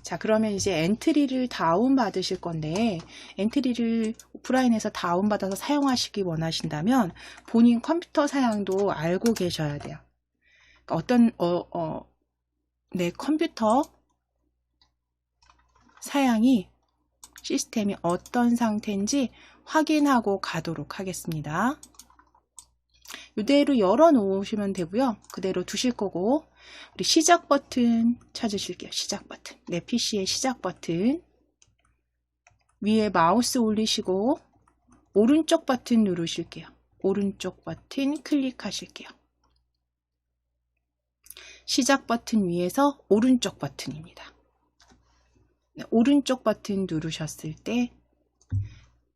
자, 그러면 이제 엔트리를 다운 받으실 건데, 엔트리를 오프라인에서 다운 받아서 사용하시기 원하신다면 본인 컴퓨터 사양도 알고 계셔야 돼요. 그러니까 내 컴퓨터 사양이 시스템이 어떤 상태인지 확인하고 가도록 하겠습니다. 이대로 열어 놓으시면 되고요. 그대로 두실 거고, 우리 시작 버튼 찾으실게요. 시작 버튼. 내 PC의 시작 버튼. 위에 마우스 올리시고 오른쪽 버튼 누르실게요. 오른쪽 버튼 클릭하실게요. 시작 버튼 위에서 오른쪽 버튼입니다. 네, 오른쪽 버튼 누르셨을 때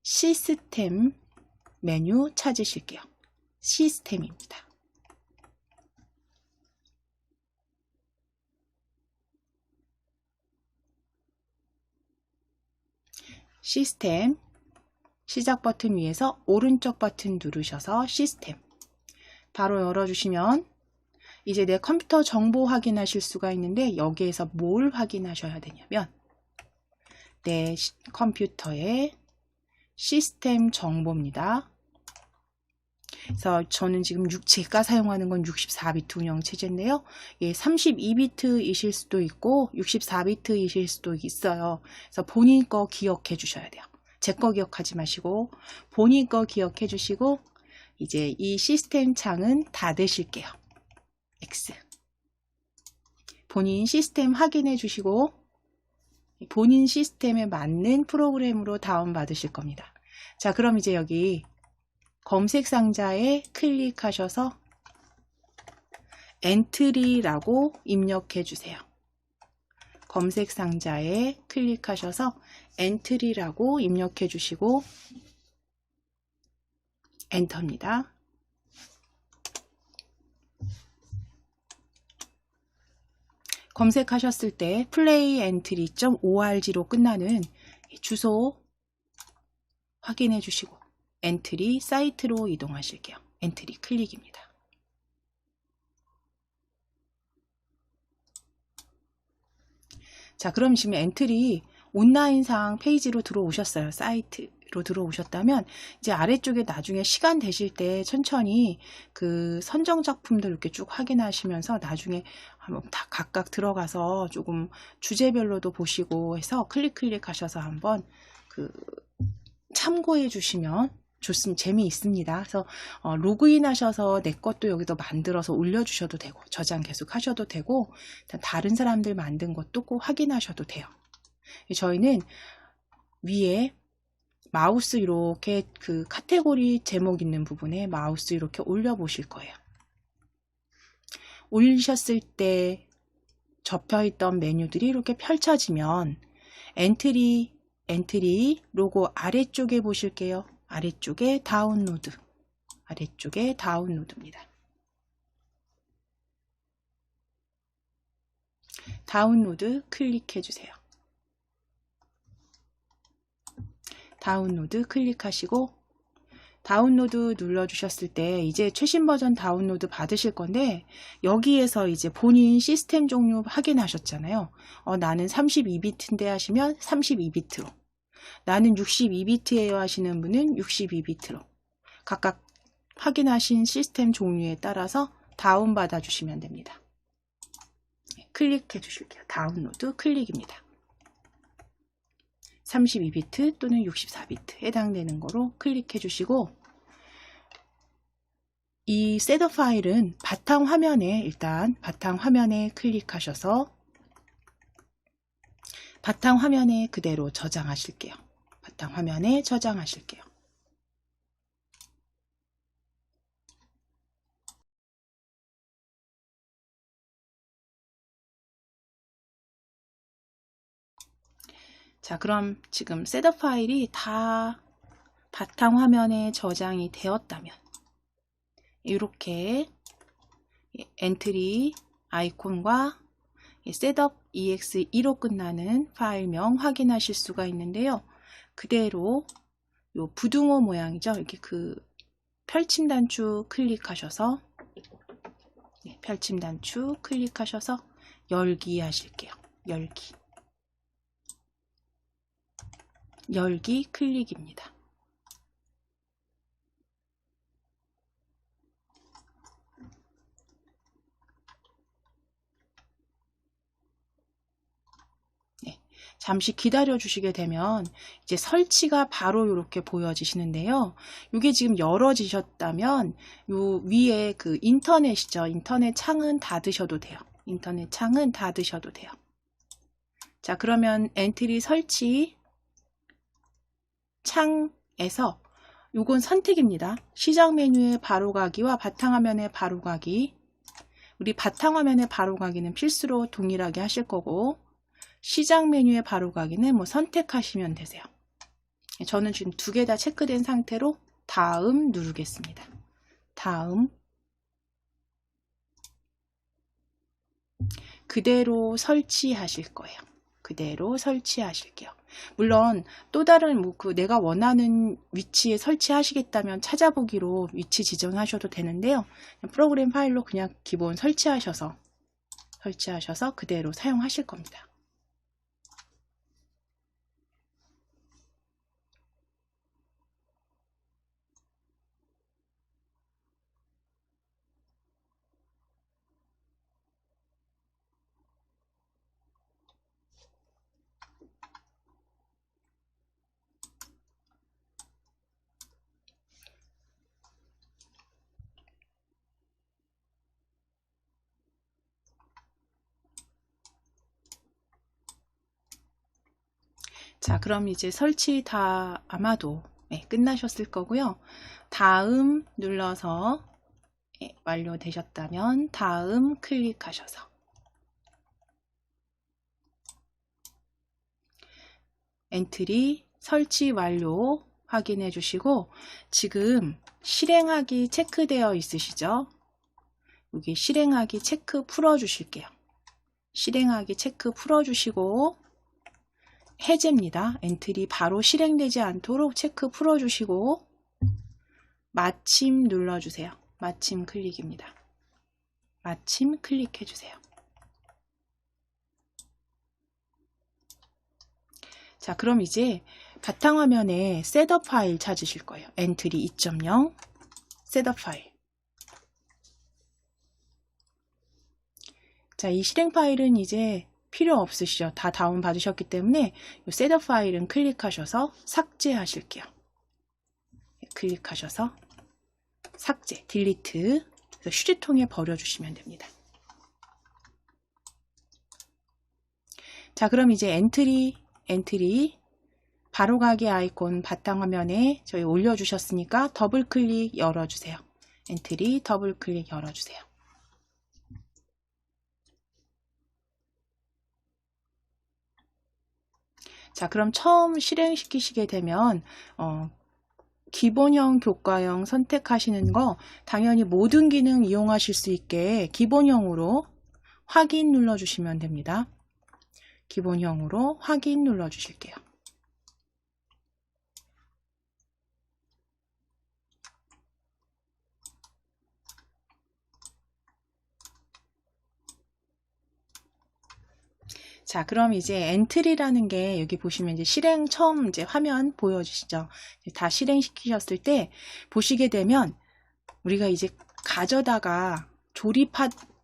시스템 메뉴 찾으실게요. 시스템입니다. 시스템 시작 버튼 위에서 오른쪽 버튼 누르셔서 시스템 바로 열어주시면 이제 내 컴퓨터 정보 확인하실 수가 있는데, 여기에서 뭘 확인하셔야 되냐면 내 컴퓨터의 시스템 정보입니다. 그래서 저는 지금 제가 사용하는 건 64비트 운영체제인데요. 예, 32비트이실 수도 있고 64비트이실 수도 있어요. 그래서 본인 거 기억해 주셔야 돼요. 제 거 기억하지 마시고 본인 거 기억해 주시고, 이제 이 시스템 창은 닫으실게요. X. 본인 시스템 확인해 주시고 본인 시스템에 맞는 프로그램으로 다운받으실 겁니다. 자, 그럼 이제 여기 검색 상자에 클릭하셔서 엔트리라고 입력해 주세요. 검색 상자에 클릭하셔서 엔트리라고 입력해 주시고 엔터입니다. 검색하셨을 때 플레이 엔트리.org로 끝나는 주소 확인해 주시고 엔트리 사이트로 이동하실게요. 엔트리 클릭입니다. 자, 그럼 지금 엔트리 온라인상 페이지로 들어오셨어요. 사이트로 들어오셨다면 이제 아래쪽에 나중에 시간 되실 때 천천히 그 선정 작품들 이렇게 쭉 확인하시면서 나중에 한번 다 각각 들어가서 조금 주제별로도 보시고 해서 클릭하셔서 한번 그 참고해 주시면 재미있습니다. 그래서 로그인 하셔서 내 것도 여기도 만들어서 올려주셔도 되고, 저장 계속 하셔도 되고, 다른 사람들 만든 것도 꼭 확인하셔도 돼요. 저희는 위에 마우스 이렇게 그 카테고리 제목 있는 부분에 마우스 이렇게 올려 보실 거예요. 올리셨을 때 접혀있던 메뉴들이 이렇게 펼쳐지면 엔트리 로고 아래쪽에 보실게요. 아래쪽에 다운로드입니다. 다운로드 클릭해 주세요. 다운로드 클릭하시고 다운로드 눌러주셨을 때 이제 최신 버전 다운로드 받으실 건데, 여기에서 이제 본인 시스템 종류 확인하셨잖아요. 나는 32비트인데 하시면 32비트로, 나는 62비트예요 하시는 분은 62비트로 각각 확인하신 시스템 종류에 따라서 다운받아 주시면 됩니다. 클릭해 주실게요. 다운로드 클릭입니다. 32비트 또는 64비트 해당되는 거로 클릭해 주시고, 이 셋업 파일은 일단 바탕화면에 클릭하셔서 바탕화면에 그대로 저장하실게요. 바탕화면에 저장하실게요. 자, 그럼 지금 셋업 파일이 다 바탕화면에 저장이 되었다면 이렇게 엔트리 아이콘과 셋업 ex2로 끝나는 파일명 확인하실 수가 있는데요. 그대로 요 부등호 모양이죠. 이렇게 그 펼침 단추 클릭하셔서 펼침 단추 클릭하셔서 열기 하실게요. 열기. 열기 클릭입니다. 잠시 기다려 주시게 되면 이제 설치가 바로 이렇게 보여지시는데요. 이게 지금 열어지셨다면 요 위에 그 인터넷이죠. 인터넷 창은 닫으셔도 돼요. 인터넷 창은 닫으셔도 돼요. 자, 그러면 엔트리 설치 창에서 요건 선택입니다. 시작 메뉴에 바로 가기와 바탕화면에 바로 가기. 우리 바탕화면에 바로 가기는 필수로 동일하게 하실 거고, 시작 메뉴에 바로 가기는 뭐 선택하시면 되세요. 저는 지금 두 개 다 체크된 상태로 다음 누르겠습니다. 다음. 그대로 설치하실 거예요. 그대로 설치하실게요. 물론 또 다른 뭐 그 내가 원하는 위치에 설치하시겠다면 찾아보기로 위치 지정하셔도 되는데요. 프로그램 파일로 그냥 기본 설치하셔서 그대로 사용하실 겁니다. 자, 그럼 이제 설치 다 아마도 끝나셨을 거고요. 다음 눌러서 완료되셨다면 다음 클릭하셔서 엔트리 설치 완료 확인해 주시고, 지금 실행하기 체크되어 있으시죠? 여기 실행하기 체크 풀어 주실게요. 실행하기 체크 풀어 주시고, 해제입니다. 엔트리 바로 실행되지 않도록 체크 풀어 주시고, 마침 눌러주세요. 마침 클릭입니다. 마침 클릭해 주세요. 자, 그럼 이제 바탕화면에 셋업 파일 찾으실 거예요. 엔트리 2.0 셋업 파일. 자, 이 실행 파일은 이제 필요 없으시죠? 다 다운 받으셨기 때문에 이 셋업 파일은 클릭하셔서 삭제하실게요. 클릭하셔서 삭제, 딜리트, 휴지통에 버려주시면 됩니다. 자, 그럼 이제 엔트리 바로가기 아이콘 바탕화면에 저희 올려주셨으니까 더블클릭 열어주세요. 엔트리 더블클릭 열어주세요. 자, 그럼 처음 실행시키시게 되면 기본형, 교과형 선택하시는 거 당연히 모든 기능 이용하실 수 있게 기본형으로 확인 눌러주시면 됩니다. 기본형으로 확인 눌러주실게요. 자, 그럼 이제 엔트리라는 게 여기 보시면 이제 실행 처음 이제 화면 보여주시죠. 다 실행시키셨을 때 보시게 되면 우리가 이제 가져다가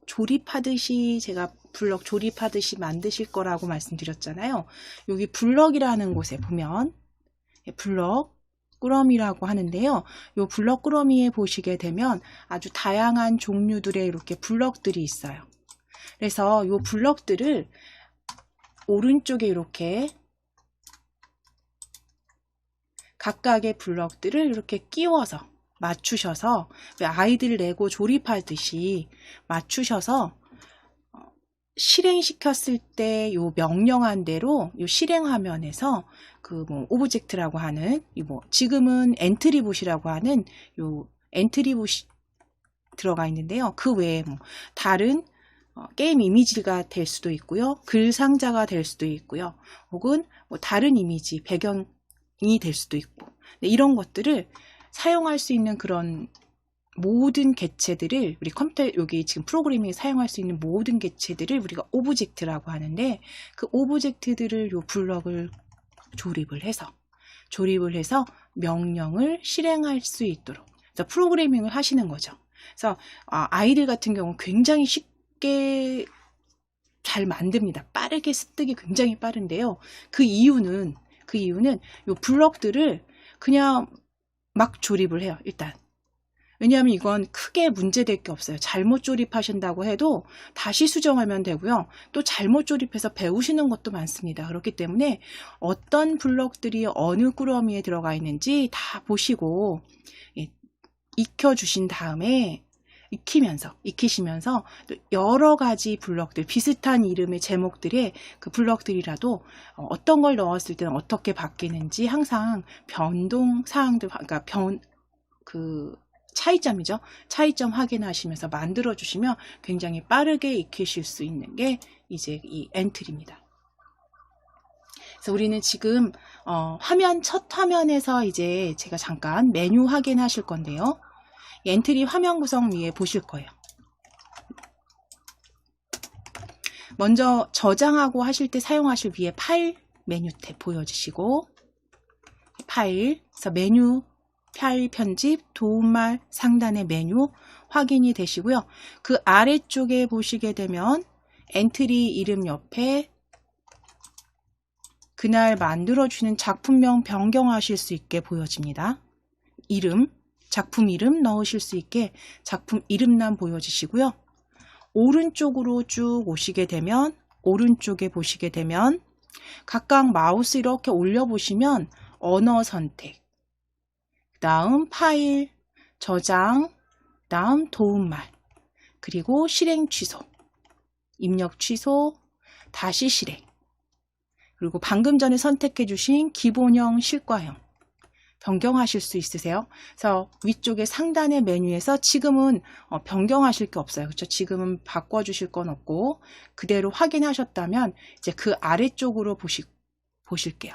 조립하듯이 제가 블럭 조립하듯이 만드실 거라고 말씀드렸잖아요. 여기 블럭이라는 곳에 보면 블럭 꾸러미라고 하는데요. 이 블럭 꾸러미에 보시게 되면 아주 다양한 종류들의 이렇게 블럭들이 있어요. 그래서 이 블럭들을 오른쪽에 이렇게 각각의 블럭들을 이렇게 끼워서 맞추셔서 아이들 레고 조립하듯이 맞추셔서 실행시켰을 때 요 명령한 대로 요 실행 화면에서 그 뭐 오브젝트라고 하는 뭐 지금은 엔트리봇이라고 하는 요 엔트리봇이 들어가 있는데요. 그 외에 뭐 다른 게임 이미지가 될 수도 있고요. 글 상자가 될 수도 있고요. 혹은 뭐 다른 이미지, 배경이 될 수도 있고, 이런 것들을 사용할 수 있는 그런 모든 개체들을 우리 컴퓨터 여기 지금 프로그래밍에 사용할 수 있는 모든 개체들을 우리가 오브젝트라고 하는데, 그 오브젝트들을 요 블럭을 조립을 해서 조립을 해서 명령을 실행할 수 있도록 그래서 프로그래밍을 하시는 거죠. 그래서 아이들 같은 경우 굉장히 쉽게 잘 만듭니다. 빠르게 습득이 굉장히 빠른데요. 그 이유는 이 블럭들을 그냥 막 조립을 해요. 일단 왜냐하면 이건 크게 문제될 게 없어요. 잘못 조립하신다고 해도 다시 수정하면 되고요. 또 잘못 조립해서 배우시는 것도 많습니다. 그렇기 때문에 어떤 블럭들이 어느 꾸러미에 들어가 있는지 다 보시고 익혀주신 다음에 익히시면서 여러 가지 블럭들, 비슷한 이름의 제목들의 그 블럭들이라도 어떤 걸 넣었을 때는 어떻게 바뀌는지 항상 변동 사항들, 그러니까 차이점이죠. 차이점 확인하시면서 만들어 주시면 굉장히 빠르게 익히실 수 있는 게 이제 이 엔트리입니다. 그래서 우리는 지금 첫 화면에서 이제 제가 잠깐 메뉴 확인하실 건데요. 엔트리 화면 구성 위에 보실 거예요. 먼저 저장하고 하실 때 사용하실 위에 파일 메뉴 탭 보여주시고 파일, 그래서 메뉴, 파일 편집, 도움말 상단의 메뉴 확인이 되시고요. 그 아래쪽에 보시게 되면 엔트리 이름 옆에 그날 만들어주는 작품명 변경하실 수 있게 보여집니다. 작품 이름 넣으실 수 있게 작품 이름란 보여주시고요. 오른쪽으로 쭉 오시게 되면 오른쪽에 보시게 되면 각각 마우스 이렇게 올려보시면 언어 선택, 그 다음 파일, 저장, 그 다음 도움말, 그리고 실행 취소, 입력 취소, 다시 실행, 그리고 방금 전에 선택해 주신 기본형, 실과형 변경하실 수 있으세요. 그래서 위쪽에 상단의 메뉴에서 지금은 변경하실 게 없어요. 그렇죠? 지금은 바꿔주실 건 없고 그대로 확인하셨다면 이제 그 아래쪽으로 보실게요.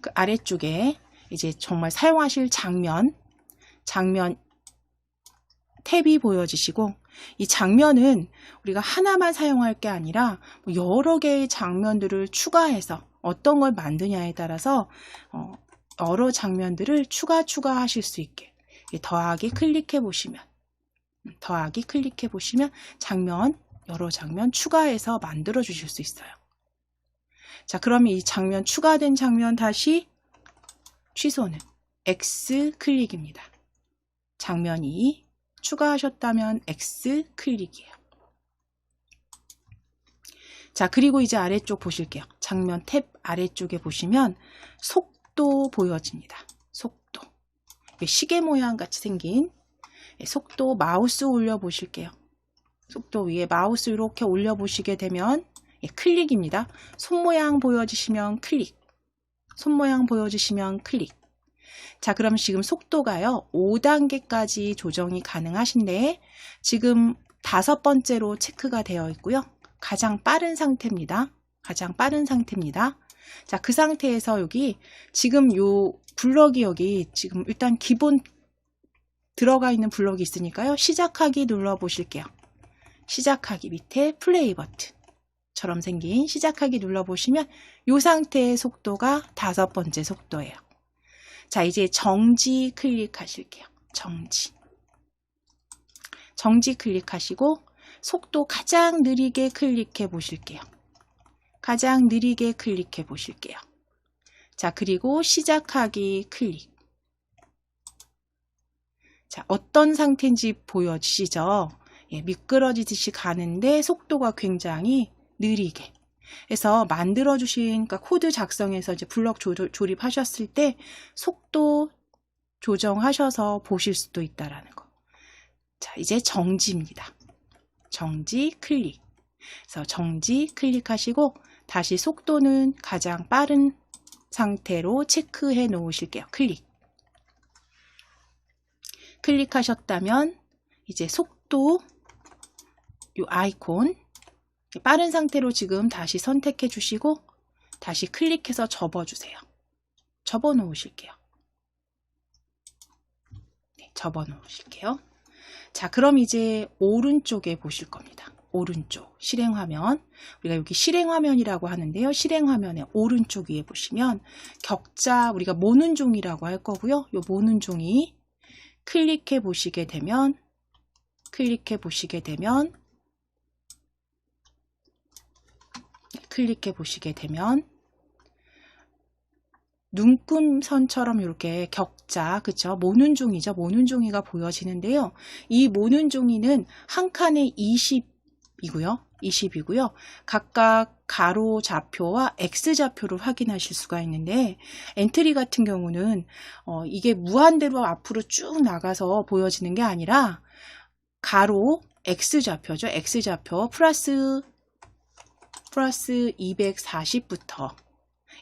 그 아래쪽에 이제 정말 사용하실 장면 탭이 보여지시고 이 장면은 우리가 하나만 사용할 게 아니라 여러 개의 장면들을 추가해서 어떤 걸 만드냐에 따라서 여러 장면들을 추가하실 수 있게 더하기 클릭해 보시면 여러 장면 추가해서 만들어 주실 수 있어요. 자, 그러면 이 장면 추가된 장면 다시 취소는 X 클릭입니다. 장면이 추가하셨다면 X 클릭이에요. 자, 그리고 이제 아래쪽 보실게요. 장면 탭 아래쪽에 보시면 속도 보여집니다. 속도. 시계 모양 같이 생긴 속도 마우스 올려 보실게요. 속도 위에 마우스 이렇게 올려 보시게 되면 클릭입니다. 손 모양 보여주시면 클릭. 자, 그럼 지금 속도가요 5단계까지 조정이 가능하신데 지금 5번째로 체크가 되어 있고요. 가장 빠른 상태입니다. 자, 그 상태에서 여기 지금 요 블럭이 여기 지금 일단 기본 들어가 있는 블럭이 있으니까요. 시작하기 눌러 보실게요. 시작하기 밑에 플레이 버튼처럼 생긴 시작하기 눌러 보시면 요 상태의 속도가 5번째 속도예요. 자, 이제 정지 클릭하실게요. 정지 클릭하시고 속도 가장 느리게 클릭해 보실게요. 자, 그리고 시작하기 클릭. 자, 어떤 상태인지 보여지시죠? 미끄러지듯이 가는데 속도가 굉장히 느리게. 그래서 만들어주신 그러니까 코드 작성해서 이제 블럭 조립하셨을 때 속도 조정하셔서 보실 수도 있다라는 거. 자, 이제 정지입니다. 정지 클릭. 그래서 정지 클릭하시고 다시 속도는 가장 빠른 상태로 체크해 놓으실게요. 클릭하셨다면 이제 속도 요 아이콘 빠른 상태로 지금 다시 선택해 주시고 다시 클릭해서 접어주세요. 접어 놓으실게요. 자, 그럼 이제 오른쪽에 보실 겁니다. 오른쪽 실행화면, 우리가 여기 실행화면이라고 하는데요. 실행화면의 오른쪽 위에 보시면 격자, 우리가 모는 종이라고 할 거고요. 요 모는 종이 클릭해 보시게 되면 눈금선처럼 이렇게 격자, 그쵸? 모는 종이죠. 모는 종이가 보여지는데요. 이 모는 종이는 한 칸에 20이고요. 각각 가로 좌표와 X 좌표를 확인하실 수가 있는데, 엔트리 같은 경우는 이게 무한대로 앞으로 쭉 나가서 보여지는 게 아니라 가로 X 좌표죠. X 좌표 플러스 240부터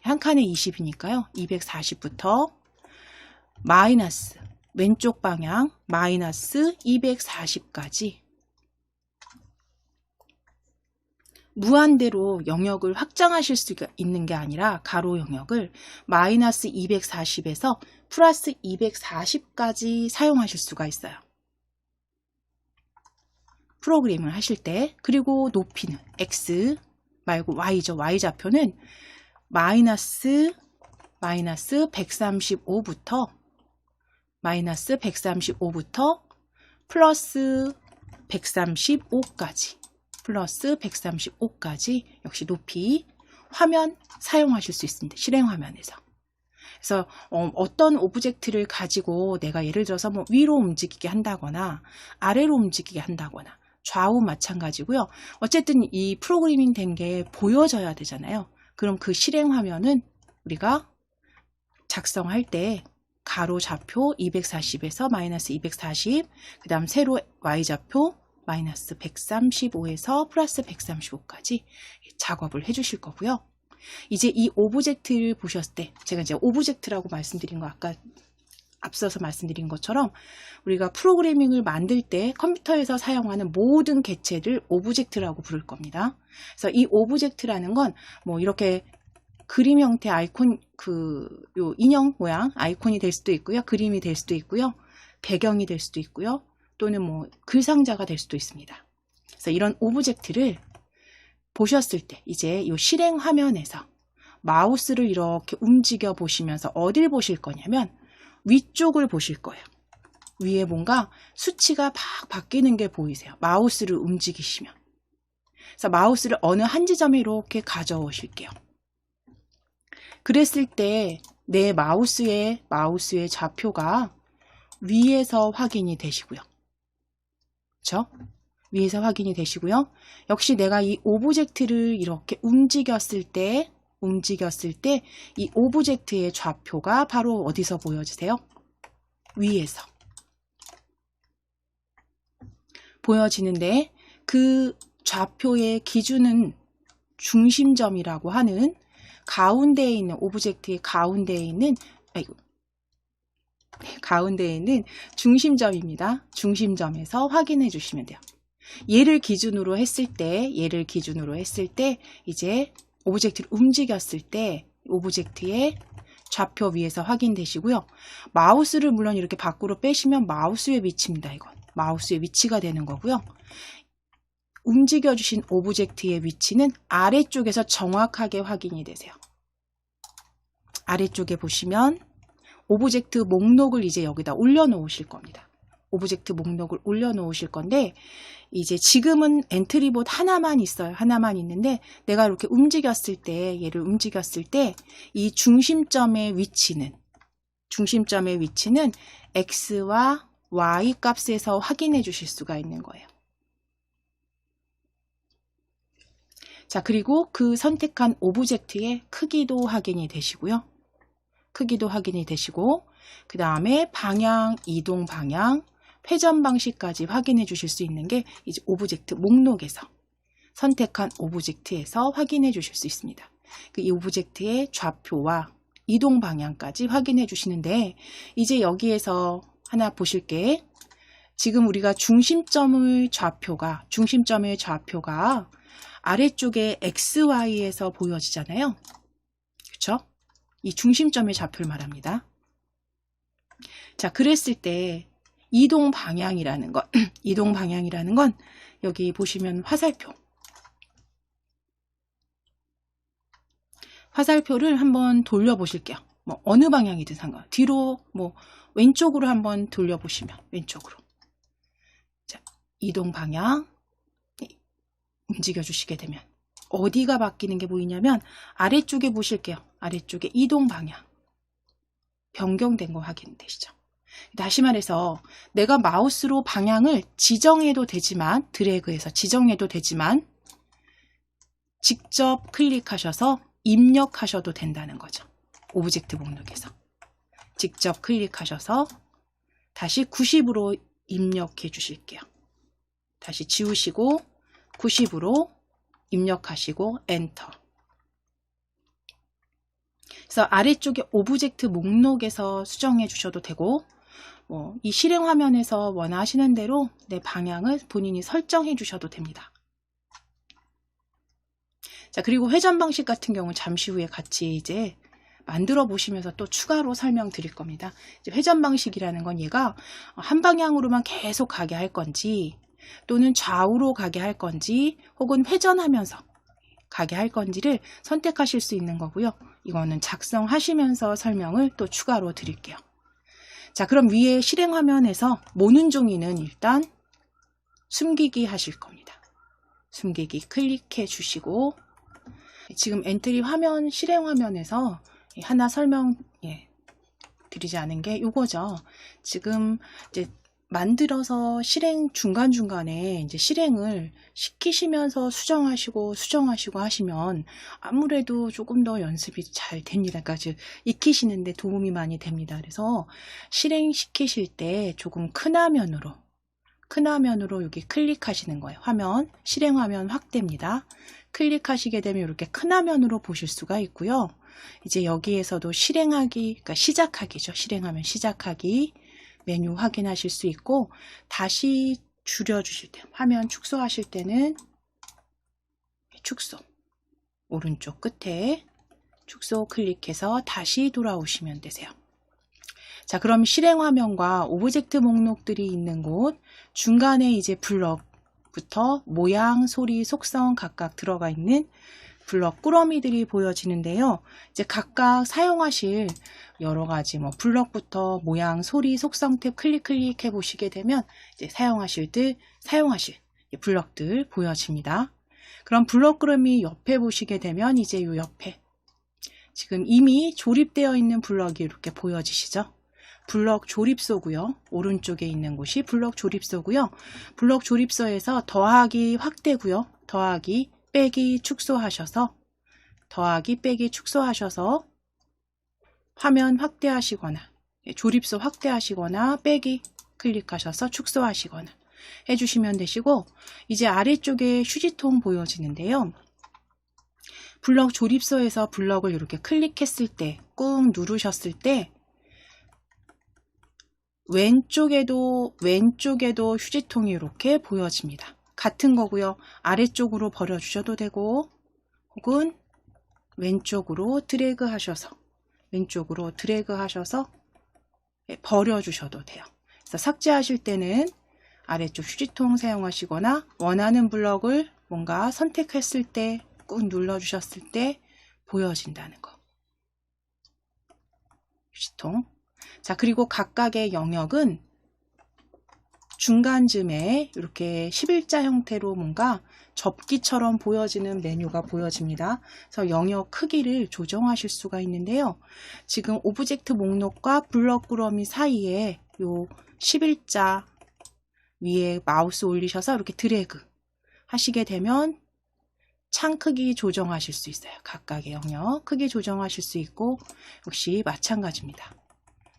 한 칸에 20이니까요. 240부터 마이너스 왼쪽 방향 마이너스 240까지 무한대로 영역을 확장하실 수가 있는 게 아니라 가로 영역을 마이너스 240에서 플러스 240까지 사용하실 수가 있어요. 프로그램을 하실 때. 그리고 높이는 X 말고 Y죠. Y좌표는 마이너스 135부터 플러스 135까지 역시 높이 화면 사용하실 수 있습니다. 실행화면에서. 그래서 어떤 오브젝트를 가지고 내가 예를 들어서 뭐 위로 움직이게 한다거나 아래로 움직이게 한다거나 좌우 마찬가지고요. 어쨌든 이 프로그래밍 된 게 보여져야 되잖아요. 그럼 그 실행화면은 우리가 작성할 때 가로 좌표 240에서 마이너스 240, 그 다음 세로 Y좌표 마이너스 135에서 플러스 135까지 작업을 해주실 거고요. 이제 이 오브젝트를 보셨을 때, 제가 이제 오브젝트라고 말씀드린 거 아까 앞서서 말씀드린 것처럼 우리가 프로그래밍을 만들 때 컴퓨터에서 사용하는 모든 객체를 오브젝트라고 부를 겁니다. 그래서 이 오브젝트라는 건 뭐 이렇게 그림 형태 아이콘, 요 인형 모양 아이콘이 될 수도 있고요. 그림이 될 수도 있고요. 배경이 될 수도 있고요. 또는 뭐 글상자가 될 수도 있습니다. 그래서 이런 오브젝트를 보셨을 때 이제 이 실행 화면에서 마우스를 이렇게 움직여 보시면서 어딜 보실 거냐면 위쪽을 보실 거예요. 위에 뭔가 수치가 막 바뀌는 게 보이세요. 마우스를 움직이시면. 그래서 마우스를 어느 한 지점에 이렇게 가져오실게요. 그랬을 때 내 마우스의 좌표가 위에서 확인이 되시고요. 그렇죠? 위에서 확인이 되시고요. 역시 내가 이 오브젝트를 이렇게 움직였을 때 이 오브젝트의 좌표가 바로 어디서 보여지세요? 위에서 보여지는데, 그 좌표의 기준은 중심점이라고 하는 가운데에 있는 오브젝트의 가운데에 있는 중심점입니다. 중심점에서 확인해 주시면 돼요. 얘를 기준으로 했을 때 이제 오브젝트를 움직였을 때 오브젝트의 좌표 위에서 확인되시고요. 마우스를 물론 이렇게 밖으로 빼시면 마우스의 위치입니다. 이건 마우스의 위치가 되는 거고요. 움직여 주신 오브젝트의 위치는 아래쪽에서 정확하게 확인이 되세요. 아래쪽에 보시면 오브젝트 목록을 이제 여기다 올려놓으실 겁니다. 오브젝트 목록을 올려놓으실 건데, 이제 지금은 엔트리봇 하나만 있어요. 하나만 있는데 내가 이렇게 움직였을 때, 얘를 움직였을 때 이 중심점의 위치는 X와 Y 값에서 확인해 주실 수가 있는 거예요. 자, 그리고 그 선택한 오브젝트의 크기도 확인이 되시고요. 그 다음에 방향, 이동 방향, 회전 방식까지 확인해 주실 수 있는 게 이제 오브젝트 목록에서 선택한 오브젝트에서 확인해 주실 수 있습니다. 이 오브젝트의 좌표와 이동 방향까지 확인해 주시는데, 이제 여기에서 하나 보실 게, 지금 우리가 중심점의 좌표가 아래쪽에 XY에서 보여지잖아요. 그렇죠? 이 중심점의 좌표를 말합니다. 자, 그랬을 때 이동 방향이라는 건 이동 방향이라는 건 여기 보시면 화살표를 한번 돌려 보실게요. 뭐 어느 방향이든 상관. 뒤로 뭐 왼쪽으로 한번 돌려 보시면 왼쪽으로. 자, 이동 방향 움직여 주시게 되면 어디가 바뀌는 게 보이냐면 아래쪽에 보실게요. 아래쪽에 이동 방향 변경된 거 확인되시죠? 다시 말해서 내가 마우스로 방향을 지정해도 되지만 드래그해서 지정해도 되지만 직접 클릭하셔서 입력하셔도 된다는 거죠. 오브젝트 목록에서 직접 클릭하셔서 다시 90으로 입력해 주실게요. 다시 지우시고 90으로 입력하시고 엔터. 그래서 아래쪽에 오브젝트 목록에서 수정해 주셔도 되고 이 실행 화면에서 원하시는 대로 내 방향을 본인이 설정해 주셔도 됩니다. 자, 그리고 회전 방식 같은 경우 잠시 후에 같이 이제 만들어 보시면서 또 추가로 설명드릴 겁니다. 이제 회전 방식이라는 건 얘가 한 방향으로만 계속 가게 할 건지 또는 좌우로 가게 할 건지 혹은 회전하면서 가게 할 건지를 선택하실 수 있는 거고요. 이거는 작성하시면서 설명을 또 추가로 드릴게요. 자, 그럼 위에 실행 화면에서 모는 종이는 일단 숨기기 하실 겁니다. 숨기기 클릭해 주시고 지금 엔트리 화면 실행 화면에서 하나 설명 드리지 않은 게 요거죠. 지금 이제 만들어서 실행 중간중간에 이제 실행을 시키시면서 수정하시고 하시면 아무래도 조금 더 연습이 잘 됩니다. 그러니까 즉 익히시는데 도움이 많이 됩니다. 그래서 실행시키실 때 조금 큰 화면으로 여기 클릭하시는 거예요. 화면, 실행 화면 확대입니다. 클릭하시게 되면 이렇게 큰 화면으로 보실 수가 있고요. 이제 여기에서도 실행하기, 그러니까 시작하기죠. 실행하면 시작하기 메뉴 확인하실 수 있고 다시 줄여주실 때 화면 축소하실 때는 축소 오른쪽 끝에 축소 클릭해서 다시 돌아오시면 되세요. 자, 그럼 실행 화면과 오브젝트 목록들이 있는 곳 중간에 이제 블럭부터 모양, 소리, 속성 각각 들어가 있는 블럭 꾸러미들이 보여지는데요. 이제 각각 사용하실 여러 가지 블럭부터 모양, 소리, 속성 탭 클릭해 보시게 되면 이제 사용하실 블럭들 보여집니다. 그럼 블럭 꾸러미 옆에 보시게 되면 이제 이 옆에 지금 이미 조립되어 있는 블럭이 이렇게 보여지시죠? 블럭 조립소고요. 오른쪽에 있는 곳이 블럭 조립소고요. 블럭 조립소에서 더하기 확대고요. 더하기 빼기 축소하셔서 화면 확대하시거나 조립소 확대하시거나 빼기 클릭하셔서 축소하시거나 해주시면 되시고 이제 아래쪽에 휴지통 보여지는데요. 블럭 조립소에서 블럭을 이렇게 클릭했을 때 꾹 누르셨을 때 왼쪽에도 휴지통이 이렇게 보여집니다. 같은 거고요. 아래쪽으로 버려주셔도 되고 혹은 왼쪽으로 드래그 하셔서 버려주셔도 돼요. 그래서 삭제하실 때는 아래쪽 휴지통 사용하시거나 원하는 블럭을 뭔가 선택했을 때 꾹 눌러주셨을 때 보여진다는 거. 휴지통. 자, 그리고 각각의 영역은 중간쯤에 이렇게 11자 형태로 뭔가 접기처럼 보여지는 메뉴가 보여집니다. 그래서 영역 크기를 조정하실 수가 있는데요. 지금 오브젝트 목록과 블럭 꾸러미 사이에 요 11자 위에 마우스 올리셔서 이렇게 드래그 하시게 되면 창 크기 조정하실 수 있어요. 각각의 영역 크기 조정하실 수 있고 역시 마찬가지입니다.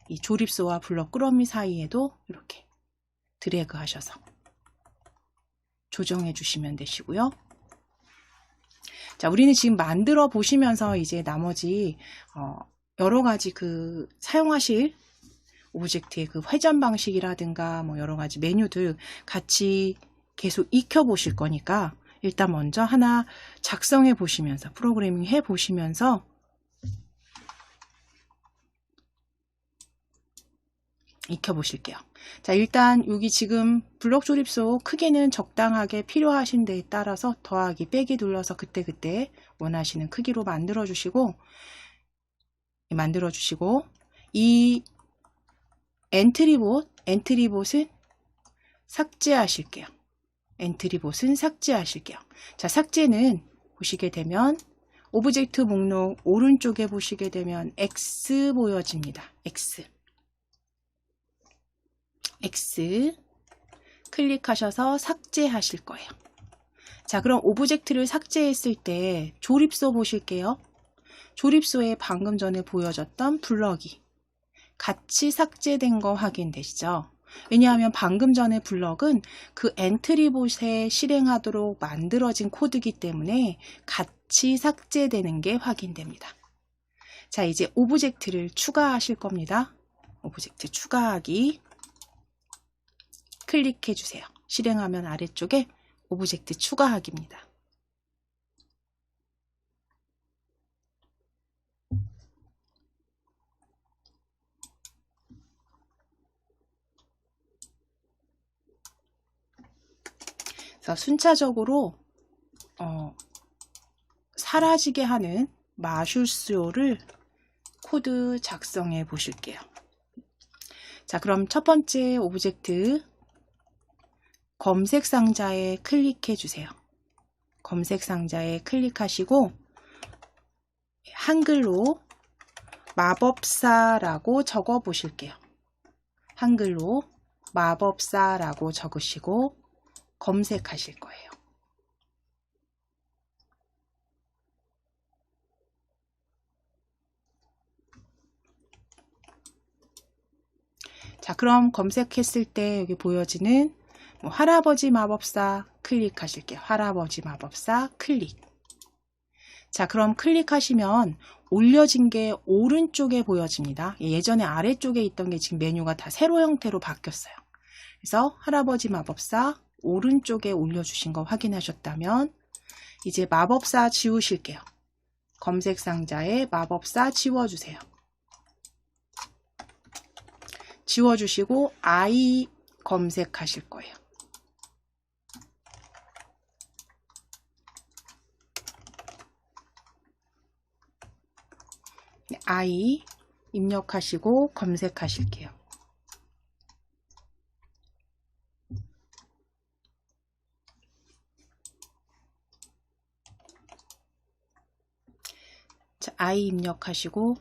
이 조립소와 블럭 꾸러미 사이에도 이렇게 드래그 하셔서 조정해 주시면 되시고요. 자, 우리는 지금 만들어 보시면서 이제 나머지 여러 가지 사용하실 오브젝트의 회전 방식이라든가 여러 가지 메뉴들 같이 계속 익혀 보실 거니까 일단 먼저 하나 작성해 보시면서 프로그래밍 해 보시면서 익혀보실게요. 자, 일단 여기 지금 블록 조립소 크기는 적당하게 필요하신 데에 따라서 더하기 빼기 눌러서 그때그때 원하시는 크기로 만들어 주시고 이 엔트리봇은 삭제하실게요. 자, 삭제는 보시게 되면 오브젝트 목록 오른쪽에 보시게 되면 X 보여집니다. X 클릭하셔서 삭제하실 거예요. 자, 그럼 오브젝트를 삭제했을 때 조립소 보실게요. 조립소에 방금 전에 보여줬던 블럭이 같이 삭제된 거 확인되시죠? 왜냐하면 방금 전에 블럭은 그 엔트리봇에 실행하도록 만들어진 코드이기 때문에 같이 삭제되는 게 확인됩니다. 자, 이제 오브젝트를 추가하실 겁니다. 오브젝트 추가하기 클릭해 주세요. 실행화면 아래쪽에 오브젝트 추가하기입니다. 그래서 순차적으로 사라지게 하는 마술수요를 코드 작성해 보실게요. 자, 그럼 첫 번째 오브젝트 검색 상자에 클릭해 주세요. 검색 상자에 클릭하시고 한글로 마법사라고 적어 보실게요. 한글로 마법사라고 적으시고 검색하실 거예요. 자, 그럼 검색했을 때 여기 보여지는 할아버지 마법사 클릭하실게요. 할아버지 마법사 클릭. 자, 그럼 클릭하시면 올려진 게 오른쪽에 보여집니다. 예전에 아래쪽에 있던 게 지금 메뉴가 다 세로 형태로 바뀌었어요. 그래서 할아버지 마법사 오른쪽에 올려주신 거 확인하셨다면 이제 마법사 지우실게요. 검색 상자에 마법사 지워주세요. 지워주시고 아이 검색하실 거예요. 아이 입력하시고 검색하실게요. 자, 아이 입력하시고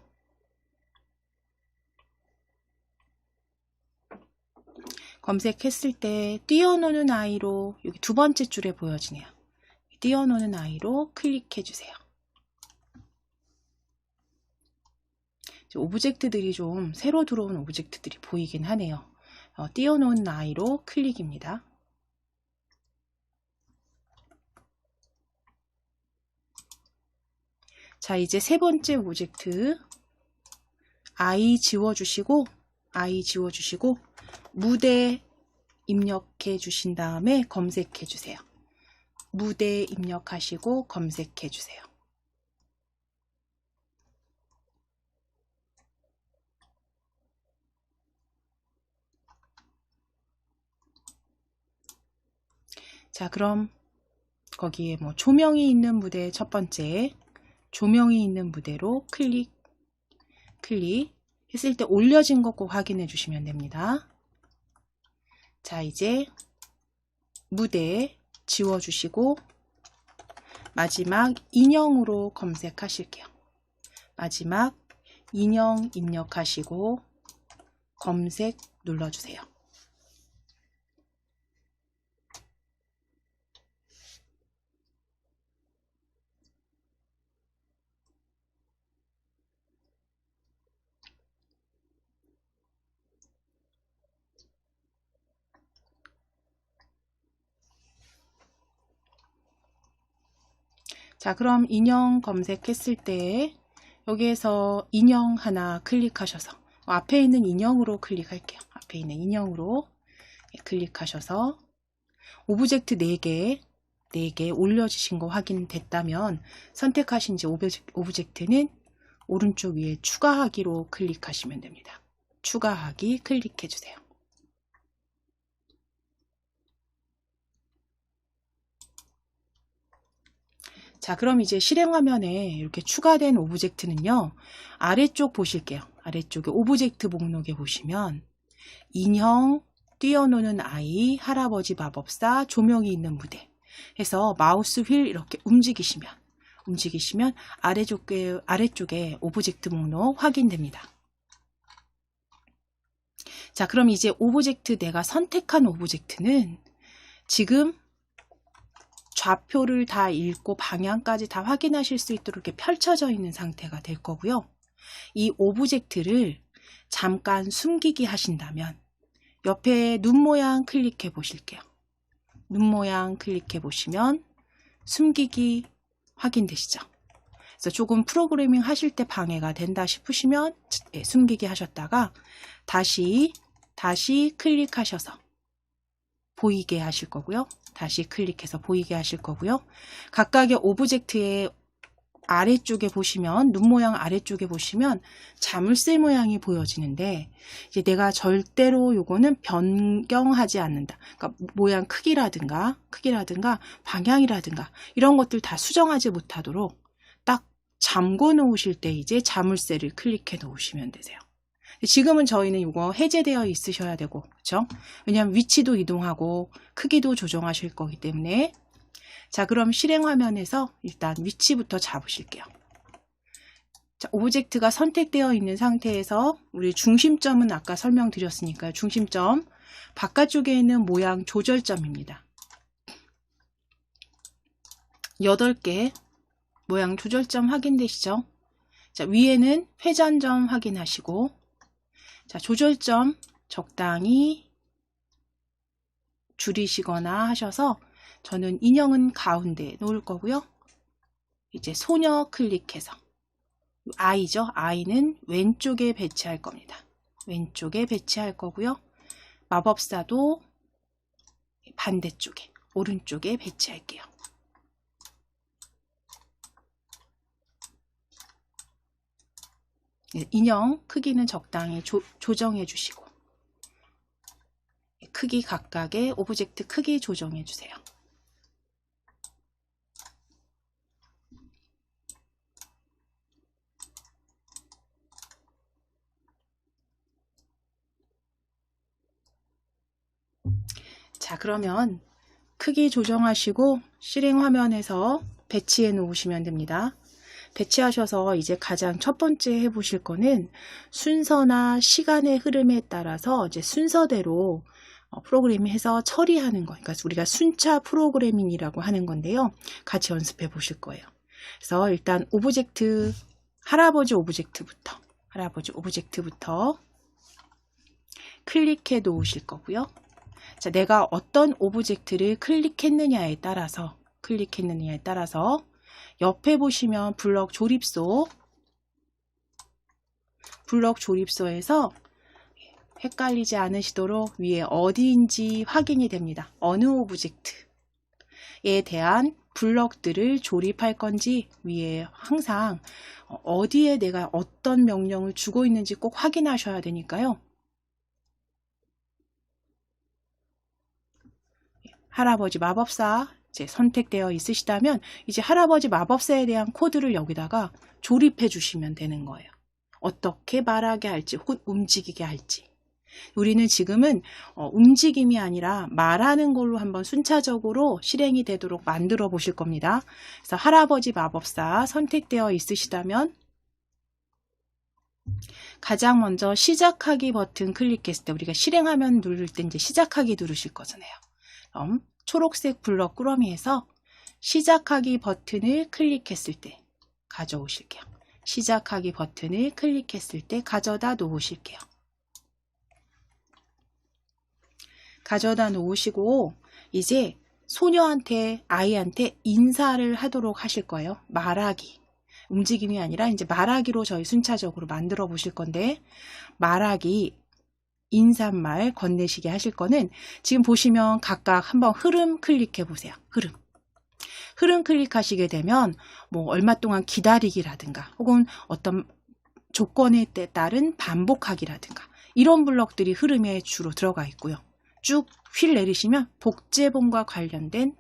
검색했을 때 띄워놓는 아이로 여기 두 번째 줄에 보여지네요. 띄워놓는 아이로 클릭해 주세요. 오브젝트들이 좀 새로 들어온 오브젝트들이 보이긴 하네요. 띄워놓은 아이로 클릭입니다. 자, 이제 세 번째 오브젝트 아이 지워주시고 무대 입력해 주신 다음에 검색해 주세요. 무대 입력하시고 검색해 주세요. 자, 그럼 거기에 조명이 있는 무대 첫 번째 조명이 있는 무대로 클릭 했을 때 올려진 거 꼭 확인해 주시면 됩니다. 자, 이제 무대 지워주시고 마지막 인형으로 검색하실게요. 마지막 인형 입력하시고 검색 눌러주세요. 자, 그럼 인형 검색했을 때 여기에서 인형 하나 클릭하셔서 앞에 있는 인형으로 클릭할게요. 앞에 있는 인형으로 클릭하셔서 오브젝트 4개 올려주신 거 확인됐다면 선택하신 오브젝트는 오른쪽 위에 추가하기로 클릭하시면 됩니다. 추가하기 클릭해 주세요. 자, 그럼 이제 실행 화면에 이렇게 추가된 오브젝트는요, 아래쪽 보실게요. 아래쪽에 오브젝트 목록에 보시면 인형, 뛰어노는 아이, 할아버지 마법사, 조명이 있는 무대 해서 마우스 휠 이렇게 움직이시면 아래쪽에 오브젝트 목록 확인됩니다. 자, 그럼 이제 오브젝트, 내가 선택한 오브젝트는 지금 좌표를 다 읽고 방향까지 다 확인하실 수 있도록 이렇게 펼쳐져 있는 상태가 될 거고요. 이 오브젝트를 잠깐 숨기기 하신다면 옆에 눈 모양 클릭해 보실게요. 눈 모양 클릭해 보시면 숨기기 확인되시죠? 그래서 조금 프로그래밍 하실 때 방해가 된다 싶으시면 숨기기 하셨다가 다시 클릭하셔서 보이게 하실 거고요. 다시 클릭해서 보이게 하실 거고요. 각각의 오브젝트의 아래쪽에 보시면, 눈 모양 아래쪽에 보시면 자물쇠 모양이 보여지는데, 이제 내가 절대로 요거는 변경하지 않는다. 그러니까 모양 크기라든가 방향이라든가 이런 것들 다 수정하지 못하도록 딱 잠궈 놓으실 때 이제 자물쇠를 클릭해 놓으시면 되세요. 지금은 저희는 이거 해제되어 있으셔야 되고, 그렇죠? 왜냐하면 위치도 이동하고 크기도 조정하실 거기 때문에. 자, 그럼 실행 화면에서 일단 위치부터 잡으실게요. 자, 오브젝트가 선택되어 있는 상태에서 우리 중심점은 아까 설명드렸으니까요. 중심점 바깥쪽에 있는 모양 조절점입니다. 8개 모양 조절점 확인되시죠? 자, 위에는 회전점 확인하시고, 자, 조절점 적당히 줄이시거나 하셔서, 저는 인형은 가운데 놓을 거고요. 이제 소녀 클릭해서 아이죠. 아이는 왼쪽에 배치할 겁니다. 왼쪽에 배치할 거고요. 마법사도 반대쪽에, 오른쪽에 배치할게요. 인형 크기는 적당히 조정해 주시고, 크기 각각의 오브젝트 크기 조정해 주세요. 자, 그러면 크기 조정하시고 실행 화면에서 배치해 놓으시면 됩니다. 배치하셔서 이제 가장 첫 번째 해보실 거는 순서나 시간의 흐름에 따라서 이제 순서대로 프로그래밍해서 처리하는 거. 그러니까 우리가 순차 프로그래밍이라고 하는 건데요. 같이 연습해 보실 거예요. 그래서 일단 오브젝트, 할아버지 오브젝트부터 클릭해 놓으실 거고요. 자, 내가 어떤 오브젝트를 클릭했느냐에 따라서 옆에 보시면 블럭 조립소에서 헷갈리지 않으시도록 위에 어디인지 확인이 됩니다. 어느 오브젝트에 대한 블럭들을 조립할 건지 위에 항상 어디에 내가 어떤 명령을 주고 있는지 꼭 확인하셔야 되니까요. 할아버지 마법사 이제 선택되어 있으시다면 이제 할아버지 마법사에 대한 코드를 여기다가 조립해 주시면 되는 거예요. 어떻게 말하게 할지 혹은 움직이게 할지. 우리는 지금은 움직임이 아니라 말하는 걸로 한번 순차적으로 실행이 되도록 만들어 보실 겁니다. 그래서 할아버지 마법사 선택되어 있으시다면 가장 먼저 시작하기 버튼 클릭했을 때, 우리가 실행하면 누를 때 이제 시작하기 누르실 거잖아요. 그럼 초록색 블럭 꾸러미에서 시작하기 버튼을 클릭했을 때 가져오실게요. 시작하기 버튼을 클릭했을 때 가져다 놓으실게요. 가져다 놓으시고 이제 소녀한테, 아이한테 인사를 하도록 하실 거예요. 말하기. 움직임이 아니라 이제 말하기로 저희 순차적으로 만들어 보실 건데, 말하기, 인사말 건네시게 하실 거는 지금 보시면 각각 한번 흐름 클릭해 보세요. 흐름 클릭하시게 되면 뭐 얼마 동안 기다리기라든가 혹은 어떤 조건에 따른 반복하기라든가 이런 블럭들이 흐름에 주로 들어가 있고요. 쭉 휠 내리시면 복제본과 관련된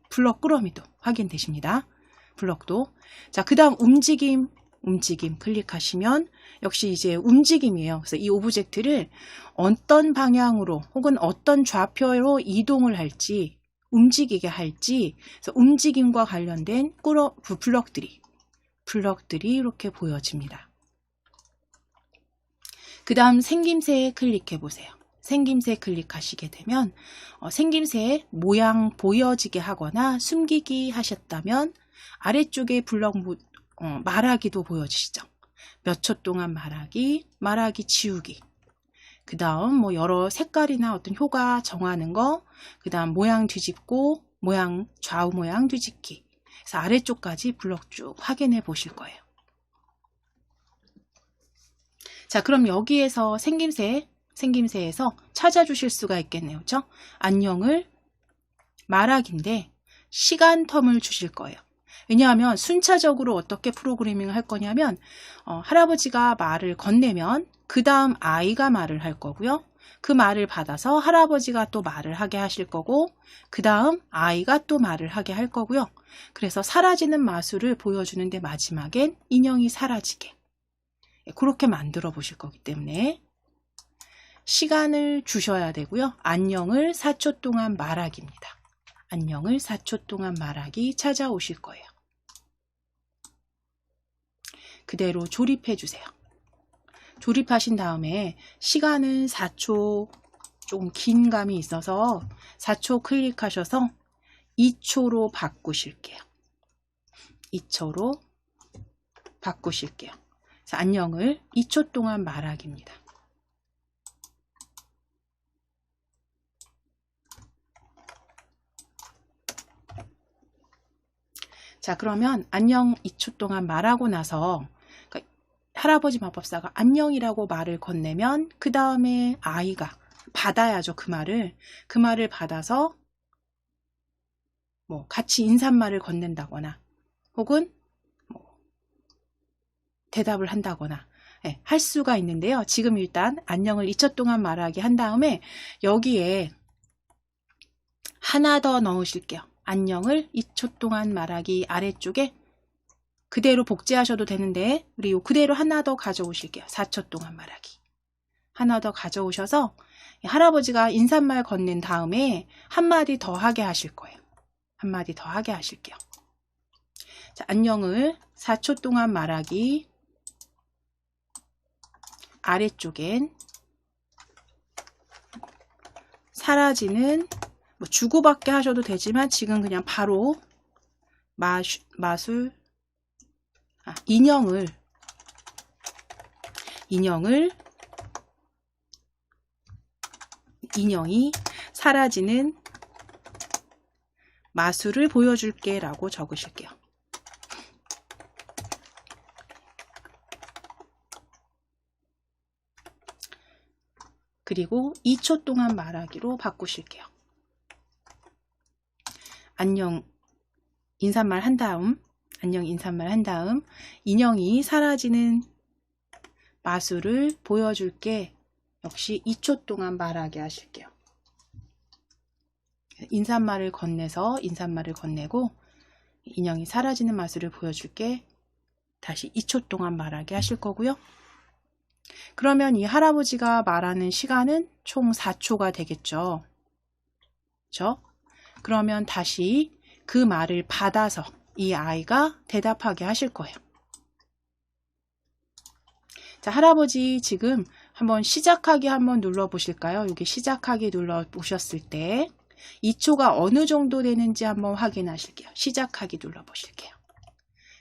블럭 꾸러미도 확인되십니다. 블럭도. 자, 그 다음 움직임 클릭하시면 역시 이제 움직임이에요. 그래서 이 오브젝트를 어떤 방향으로 혹은 어떤 좌표로 이동을 할지, 움직이게 할지, 그래서 움직임과 관련된 블럭들이 이렇게 보여집니다. 그 다음 생김새에 클릭해 보세요. 생김새 클릭하시게 되면 생김새 모양 보여지게 하거나 숨기기 하셨다면 아래쪽에 블럭 말하기도 보여지시죠. 몇 초 동안 말하기 지우기. 그 다음 뭐 여러 색깔이나 어떤 효과 정하는 거, 그 다음 모양 뒤집고 좌우 모양 뒤집기. 그래서 아래쪽까지 블럭 쭉 확인해 보실 거예요. 자, 그럼 여기에서 생김새에서 찾아주실 수가 있겠네요. 그렇죠? 안녕을 말하기인데 시간 텀을 주실 거예요. 왜냐하면 순차적으로 어떻게 프로그래밍을 할 거냐면 할아버지가 말을 건네면 그 다음 아이가 말을 할 거고요. 그 말을 받아서 할아버지가 또 말을 하게 하실 거고 그 다음 아이가 또 말을 하게 할 거고요. 그래서 사라지는 마술을 보여주는데 마지막엔 인형이 사라지게 그렇게 만들어 보실 거기 때문에 시간을 주셔야 되고요. 안녕을 4초 동안 말하기입니다. 안녕을 4초 동안 말하기 찾아오실 거예요. 그대로 조립해 주세요. 조립하신 다음에 시간은 4초 조금 긴 감이 있어서 4초 클릭하셔서 2초로 바꾸실게요. 2초로 바꾸실게요. 그래서 안녕을 2초 동안 말하기입니다. 자, 그러면 안녕 2초 동안 말하고 나서 그러니까 할아버지 마법사가 안녕이라고 말을 건네면 그 다음에 아이가 받아야죠. 그 말을 받아서 뭐 같이 인사말을 건넨다거나 혹은 뭐 대답을 한다거나 할 수가 있는데요. 지금 일단 안녕을 2초 동안 말하기 한 다음에 여기에 하나 더 넣으실게요. 안녕을 2초 동안 말하기 아래쪽에 그대로 복제하셔도 되는데 우리 그대로 하나 더 가져오실게요. 4초 동안 말하기. 하나 더 가져오셔서 할아버지가 인사말 건넨 다음에 한마디 더 하게 하실 거예요. 한마디 더 하게 하실게요. 자, 안녕을 4초 동안 말하기 아래쪽엔 사라지는 뭐 주고받게 하셔도 되지만 지금 그냥 바로 인형이 사라지는 마술을 보여줄게 라고 적으실게요. 그리고 2초 동안 말하기로 바꾸실게요. 안녕 인사말 한 다음 인형이 사라지는 마술을 보여줄게 역시 2초 동안 말하게 하실게요. 인사말을 건네고 인형이 사라지는 마술을 보여줄게 다시 2초 동안 말하게 하실 거고요. 그러면 이 할아버지가 말하는 시간은 총 4초가 되겠죠. 그렇죠? 그러면 다시 그 말을 받아서 이 아이가 대답하게 하실 거예요. 자, 할아버지 지금 한번 시작하기 한번 눌러 보실까요? 여기 시작하기 눌러 보셨을 때 2초가 어느 정도 되는지 한번 확인하실게요. 시작하기 눌러 보실게요.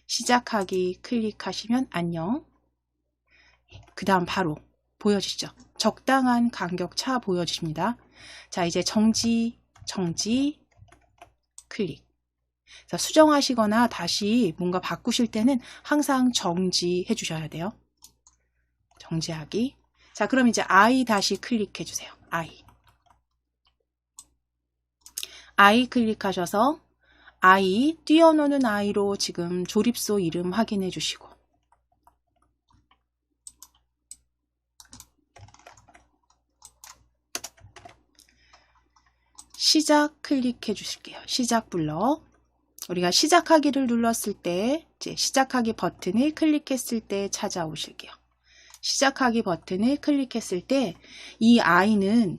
시작하기 클릭하시면 안녕. 그 다음 바로 보여지죠. 적당한 간격차 보여집니다. 자, 이제 정지 클릭. 자, 수정하시거나 다시 뭔가 바꾸실 때는 항상 정지해 주셔야 돼요. 정지하기. 자, 그럼 이제 아이 다시 클릭해 주세요. 아이 클릭하셔서 아이 뛰어노는 아이로 지금 조립소 이름 확인해 주시고 시작 클릭해 주실게요. 시작 블럭. 우리가 시작하기를 눌렀을 때 이제 시작하기 버튼을 클릭했을 때 찾아오실게요. 시작하기 버튼을 클릭했을 때 이 아이는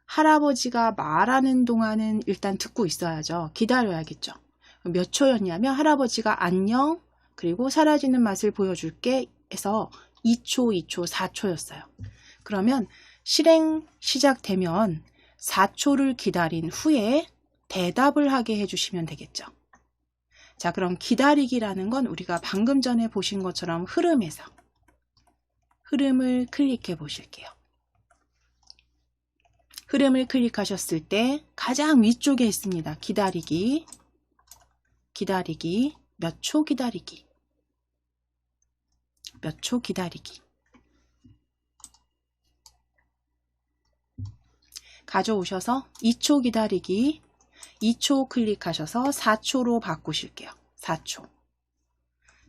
할아버지가 말하는 동안은 일단 듣고 있어야죠. 기다려야겠죠. 몇 초였냐면 할아버지가 안녕 그리고 사라지는 맛을 보여줄게 해서 2초, 2초, 4초였어요. 그러면 실행 시작되면 4초를 기다린 후에 대답을 하게 해주시면 되겠죠. 자, 그럼 기다리기라는 건 우리가 방금 전에 보신 것처럼 흐름에서 흐름을 클릭해 보실게요. 흐름을 클릭하셨을 때 가장 위쪽에 있습니다. 기다리기, 기다리기, 몇 초 기다리기, 몇 초 기다리기. 가져오셔서 2초 기다리기, 2초 클릭하셔서 4초로 바꾸실게요. 4초.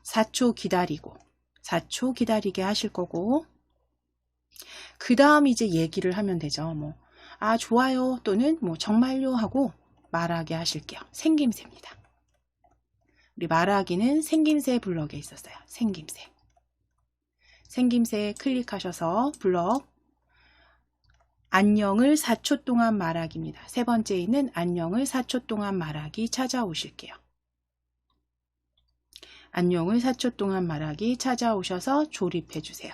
4초 기다리고, 4초 기다리게 하실 거고, 그 다음 이제 얘기를 하면 되죠. 뭐, 아, 좋아요 또는 뭐 정말요 하고 말하게 하실게요. 생김새입니다. 우리 말하기는 생김새 블럭에 있었어요. 생김새. 생김새 클릭하셔서 블럭 안녕을 4초 동안 말하기입니다. 세 번째 있는 안녕을 4초 동안 말하기 찾아오실게요. 안녕을 4초 동안 말하기 찾아오셔서 조립해 주세요.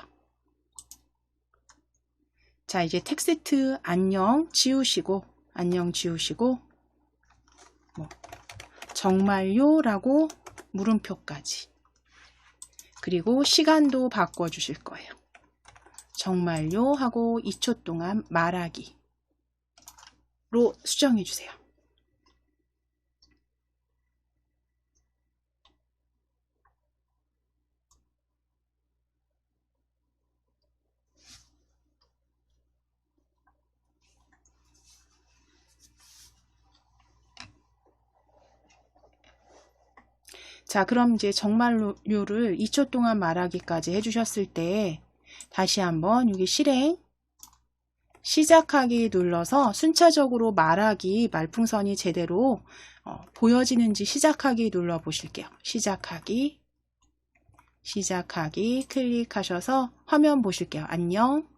자, 이제 텍스트 안녕 지우시고 뭐 정말요 라고 물음표까지, 그리고 시간도 바꿔 주실 거예요. 정말요 하고 2초 동안 말하기로 수정해 주세요. 자, 그럼 이제 정말요를 2초 동안 말하기까지 해주셨을 때 다시 한번 여기 실행 시작하기 눌러서 순차적으로 말하기 말풍선이 제대로 보여지는지 시작하기 눌러 보실게요. 시작하기 클릭하셔서 화면 보실게요. 안녕,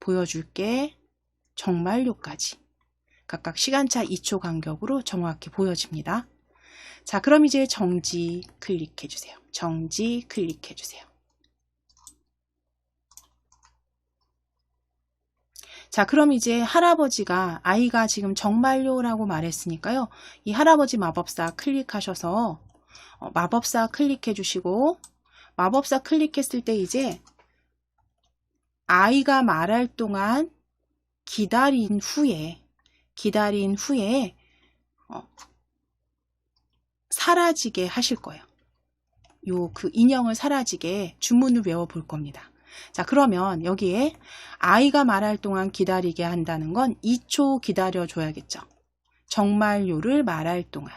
보여줄게, 정말요까지 각각 시간차 2초 간격으로 정확히 보여집니다. 자, 그럼 이제 정지 클릭해 주세요. 정지 클릭해 주세요. 자, 그럼 이제 할아버지가, 아이가 지금 정말요 라고 말했으니까요. 이 할아버지 마법사 클릭하셔서 마법사 클릭해 주시고, 마법사 클릭했을 때 이제 아이가 말할 동안 기다린 후에 사라지게 하실 거예요. 그 인형을 사라지게 주문을 외워 볼 겁니다. 자, 그러면 여기에 아이가 말할 동안 기다리게 한다는 건 2초 기다려 줘야겠죠. 정말요를 말할 동안.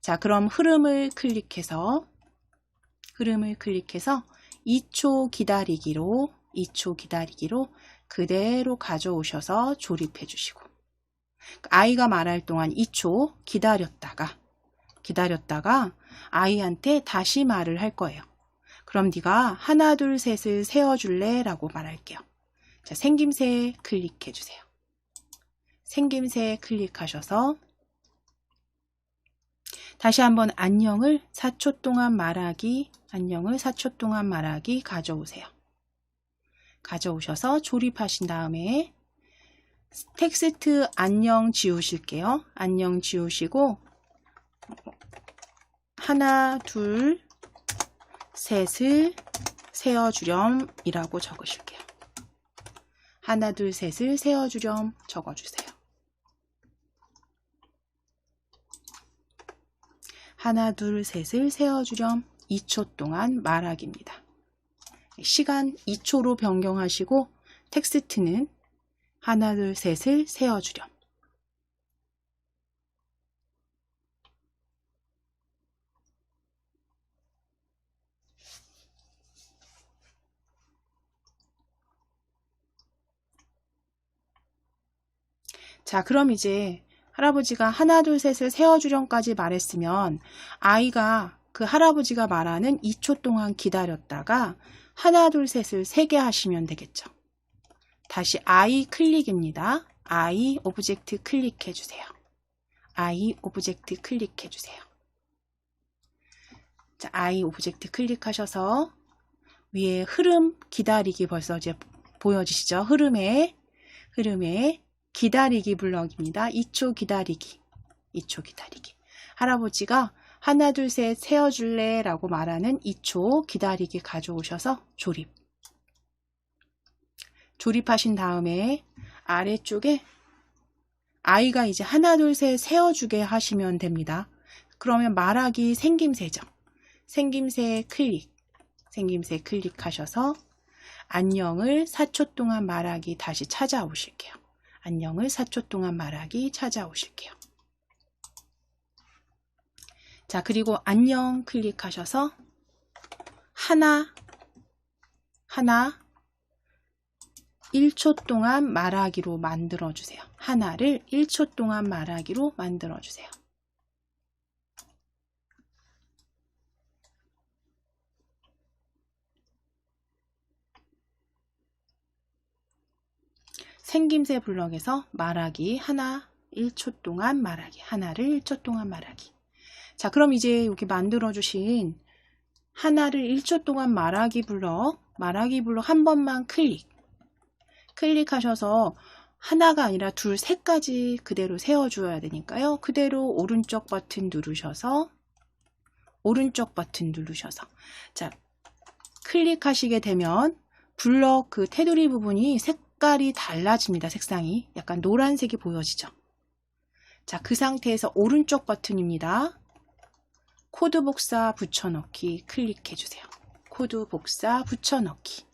자, 그럼 흐름을 클릭해서 2초 기다리기로 그대로 가져오셔서 조립해 주시고, 아이가 말할 동안 2초 기다렸다가 아이한테 다시 말을 할 거예요. 그럼 네가 하나 둘 셋을 세어줄래? 라고 말할게요. 자, 생김새 클릭해 주세요. 생김새 클릭하셔서 다시 한번 안녕을 4초 동안 말하기 가져오세요. 가져오셔서 조립하신 다음에 텍스트 안녕 지우실게요. 안녕 지우시고 하나 둘 셋을 세어주렴 이라고 적으실게요. 하나 둘 셋을 세어주렴 적어주세요. 하나 둘 셋을 세어주렴 2초 동안 말하기입니다. 시간 2초로 변경하시고 텍스트는 하나 둘 셋을 세어주렴. 자, 그럼 이제 할아버지가 하나, 둘, 셋을 세어주렴까지 말했으면 아이가 그 할아버지가 말하는 2초 동안 기다렸다가 하나, 둘, 셋을 3개 하시면 되겠죠. 다시 I 클릭입니다. I 오브젝트 클릭해 주세요. I 오브젝트 클릭해 주세요. 자, I 오브젝트 클릭하셔서 위에 흐름 기다리기 벌써 이제 보여지시죠? 흐름에 기다리기 블럭입니다. 2초 기다리기. 2초 기다리기. 할아버지가 하나, 둘, 셋 세어줄래? 라고 말하는 2초 기다리기 가져오셔서 조립. 조립하신 다음에 아래쪽에 아이가 이제 하나, 둘, 셋 세어주게 하시면 됩니다. 그러면 말하기 생김새죠. 생김새 클릭. 생김새 클릭하셔서 안녕을 4초 동안 말하기 다시 찾아오실게요. 안녕을 4초 동안 말하기 찾아오실게요. 자, 그리고 안녕 클릭하셔서 하나 1초 동안 말하기로 만들어주세요. 하나를 1초 동안 말하기로 만들어주세요. 생김새 블럭에서 말하기 하나 1초 동안 말하기 하나를 1초 동안 말하기. 자, 그럼 이제 여기 만들어주신 하나를 1초 동안 말하기 블럭 한 번만 클릭하셔서 하나가 아니라 둘, 셋까지 그대로 세워줘야 되니까요. 그대로 오른쪽 버튼 누르셔서 자, 클릭하시게 되면 블럭 그 테두리 부분이 색깔이 달라집니다. 색상이 약간 노란색이 보여지죠. 자, 그 상태에서 오른쪽 버튼입니다. 코드 복사 붙여넣기 클릭해 주세요. 코드 복사 붙여넣기.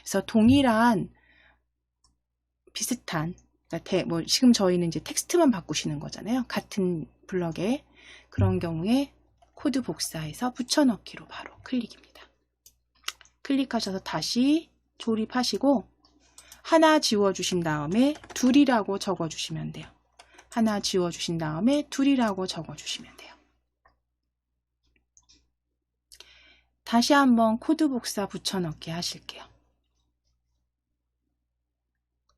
그래서 동일한 비슷한 뭐 지금 저희는 이제 텍스트만 바꾸시는 거잖아요. 같은 블럭에 그런 경우에 코드 복사해서 붙여넣기로 바로 클릭입니다. 클릭하셔서 다시 조립하시고 하나 지워주신 다음에 둘이라고 적어주시면 돼요. 하나 지워주신 다음에 둘이라고 적어주시면 돼요. 다시 한번 코드 복사 붙여넣기 하실게요.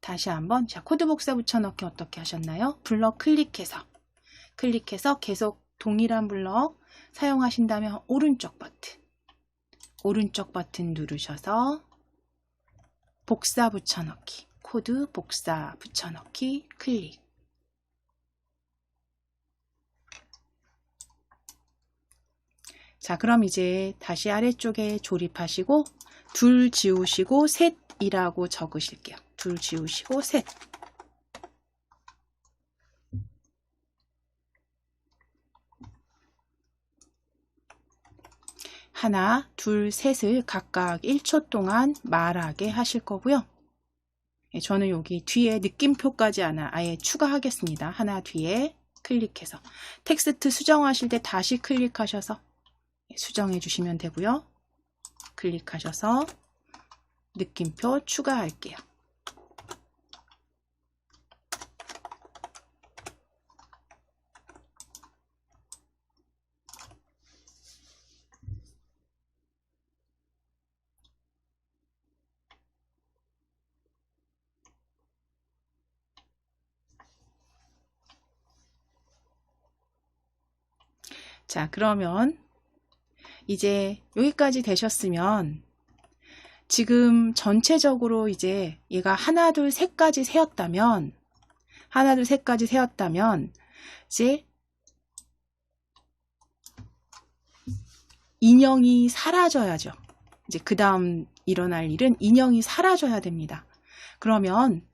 다시 한번 자, 코드 복사 붙여넣기 어떻게 하셨나요? 블럭 클릭해서 계속 동일한 블럭 사용하신다면 오른쪽 버튼 누르셔서 복사 붙여넣기, 코드 복사 붙여넣기 클릭. 자, 그럼 이제 다시 아래쪽에 조립하시고 둘 지우시고 셋이라고 적으실게요. 둘 지우시고 셋. 하나, 둘, 셋을 각각 1초 동안 말하게 하실 거고요. 저는 여기 뒤에 느낌표까지 아예 추가하겠습니다. 하나 뒤에 클릭해서 텍스트 수정하실 때 다시 클릭하셔서 수정해 주시면 되고요. 클릭하셔서 느낌표 추가할게요. 자, 그러면 이제 여기까지 되셨으면 지금 전체적으로 이제 얘가 하나, 둘, 셋까지 세었다면 이제 인형이 사라져야죠. 이제 그 다음 일어날 일은 인형이 사라져야 됩니다. 그러면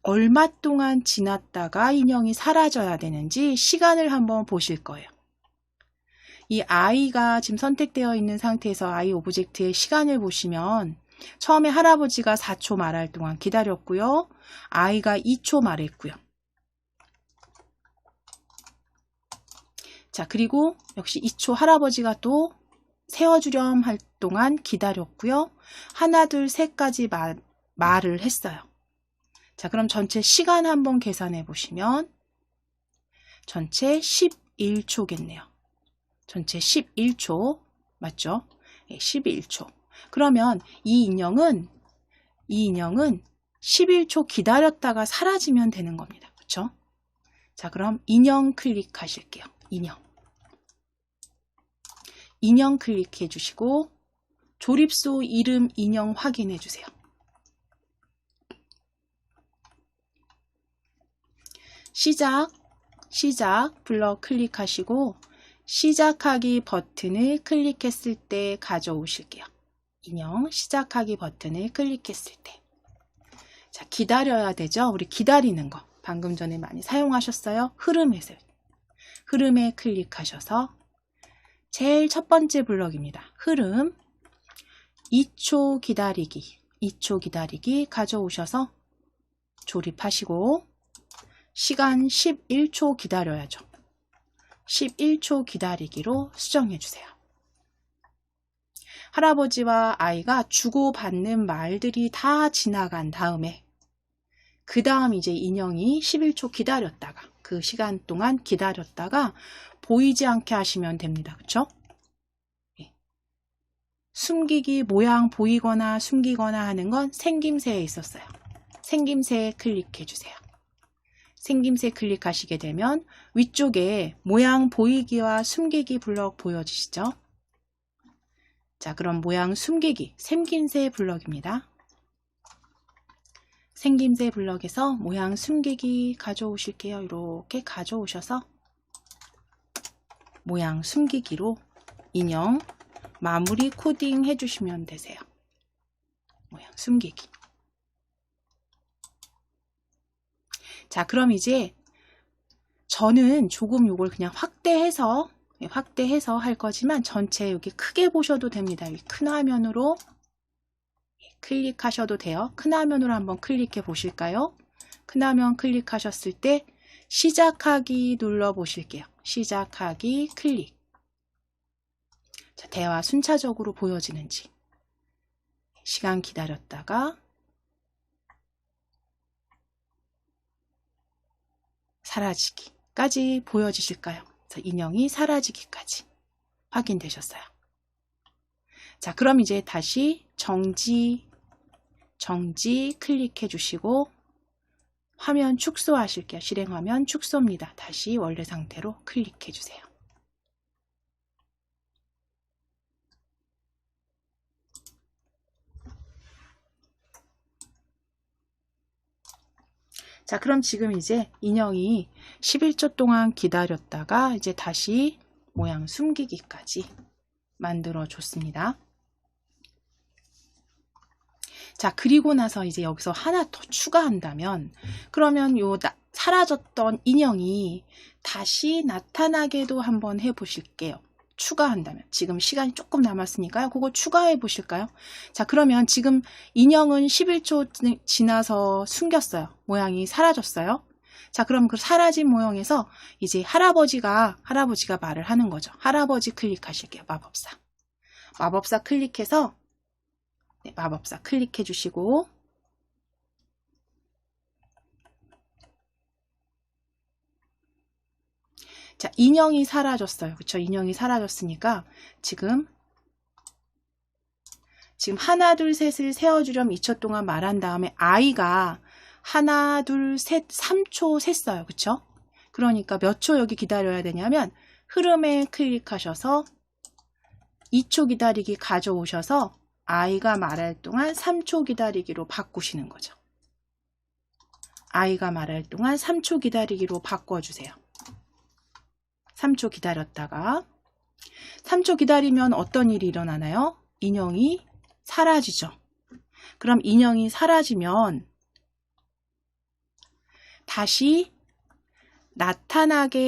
얼마 동안 지났다가 인형이 사라져야 되는지 시간을 한번 보실 거예요. 이 I가 지금 선택되어 있는 상태에서 I 오브젝트의 시간을 보시면 처음에 할아버지가 4초 말할 동안 기다렸고요. I가 2초 말했고요. 자, 그리고 역시 2초 할아버지가 또 세워주렴 할 동안 기다렸고요. 하나, 둘, 셋까지 말을 했어요. 자, 그럼 전체 시간 한번 계산해 보시면 전체 11초겠네요. 전체 11초 맞죠? 예, 11초. 그러면 이 인형은 11초 기다렸다가 사라지면 되는 겁니다. 그렇죠? 자, 그럼 인형 클릭하실게요. 인형 클릭해 주시고 조립소 이름 인형 확인해 주세요. 시작 블럭 클릭하시고 시작하기 버튼을 클릭했을 때 가져오실게요. 인형 시작하기 버튼을 클릭했을 때. 자, 기다려야 되죠? 우리 기다리는 거. 방금 전에 많이 사용하셨어요? 흐름에 클릭하셔서 제일 첫 번째 블럭입니다. 흐름 2초 기다리기 가져오셔서 조립하시고 시간 11초 기다려야죠. 11초 기다리기로 수정해 주세요. 할아버지와 아이가 주고받는 말들이 다 지나간 다음에 그 다음 이제 인형이 11초 기다렸다가 그 시간 동안 기다렸다가 보이지 않게 하시면 됩니다. 그쵸? 숨기기 모양 보이거나 숨기거나 하는 건 생김새에 있었어요. 생김새에 클릭해 주세요. 생김새 클릭하시게 되면 위쪽에 모양 보이기와 숨기기 블럭 보여지시죠? 자, 그럼 모양 숨기기 생김새 블럭입니다. 생김새 블럭에서 모양 숨기기 가져오실게요. 이렇게 가져오셔서 모양 숨기기로 인형 마무리 코딩 해주시면 되세요. 모양 숨기기. 자, 그럼 이제 저는 조금 요걸 그냥 확대해서 할 거지만 전체 여기 크게 보셔도 됩니다. 여기 큰 화면으로 클릭하셔도 돼요. 큰 화면으로 한번 클릭해 보실까요? 큰 화면 클릭하셨을 때 시작하기 눌러 보실게요. 시작하기 클릭. 자, 대화 순차적으로 보여지는지. 시간 기다렸다가 사라지기까지 보여지실까요? 그래서 인형이 사라지기까지 확인되셨어요. 자, 그럼 이제 다시 정지 클릭해 주시고 화면 축소하실게요. 실행화면 축소입니다. 다시 원래 상태로 클릭해 주세요. 자, 그럼 지금 이제 인형이 11초 동안 기다렸다가 이제 다시 모양 숨기기까지 만들어 줬습니다. 자, 그리고 나서 이제 여기서 하나 더 추가한다면 그러면 요 사라졌던 인형이 다시 나타나게도 한번 해보실게요. 추가한다면 지금 시간이 조금 남았으니까요. 그거 추가해 보실까요? 자, 그러면 지금 인형은 11초 지나서 숨겼어요. 모양이 사라졌어요. 자, 그럼 그 사라진 모형에서 이제 할아버지가 말을 하는 거죠. 할아버지 클릭하실게요. 마법사 클릭해서 마법사 클릭해 주시고 자, 인형이 사라졌어요. 그쵸? 인형이 사라졌으니까 지금 하나, 둘, 셋을 세어주렴 2초 동안 말한 다음에 아이가 하나, 둘, 셋, 3초 셌어요. 그쵸? 그러니까 몇 초 여기 기다려야 되냐면 흐름에 클릭하셔서 2초 기다리기 가져오셔서 아이가 말할 동안 3초 기다리기로 바꾸시는 거죠. 아이가 말할 동안 3초 기다리기로 바꿔주세요. 3초 기다렸다가 3초 기다리면 어떤 일이 일어나나요? 인형이 사라지죠. 그럼 인형이 사라지면 다시 나타나라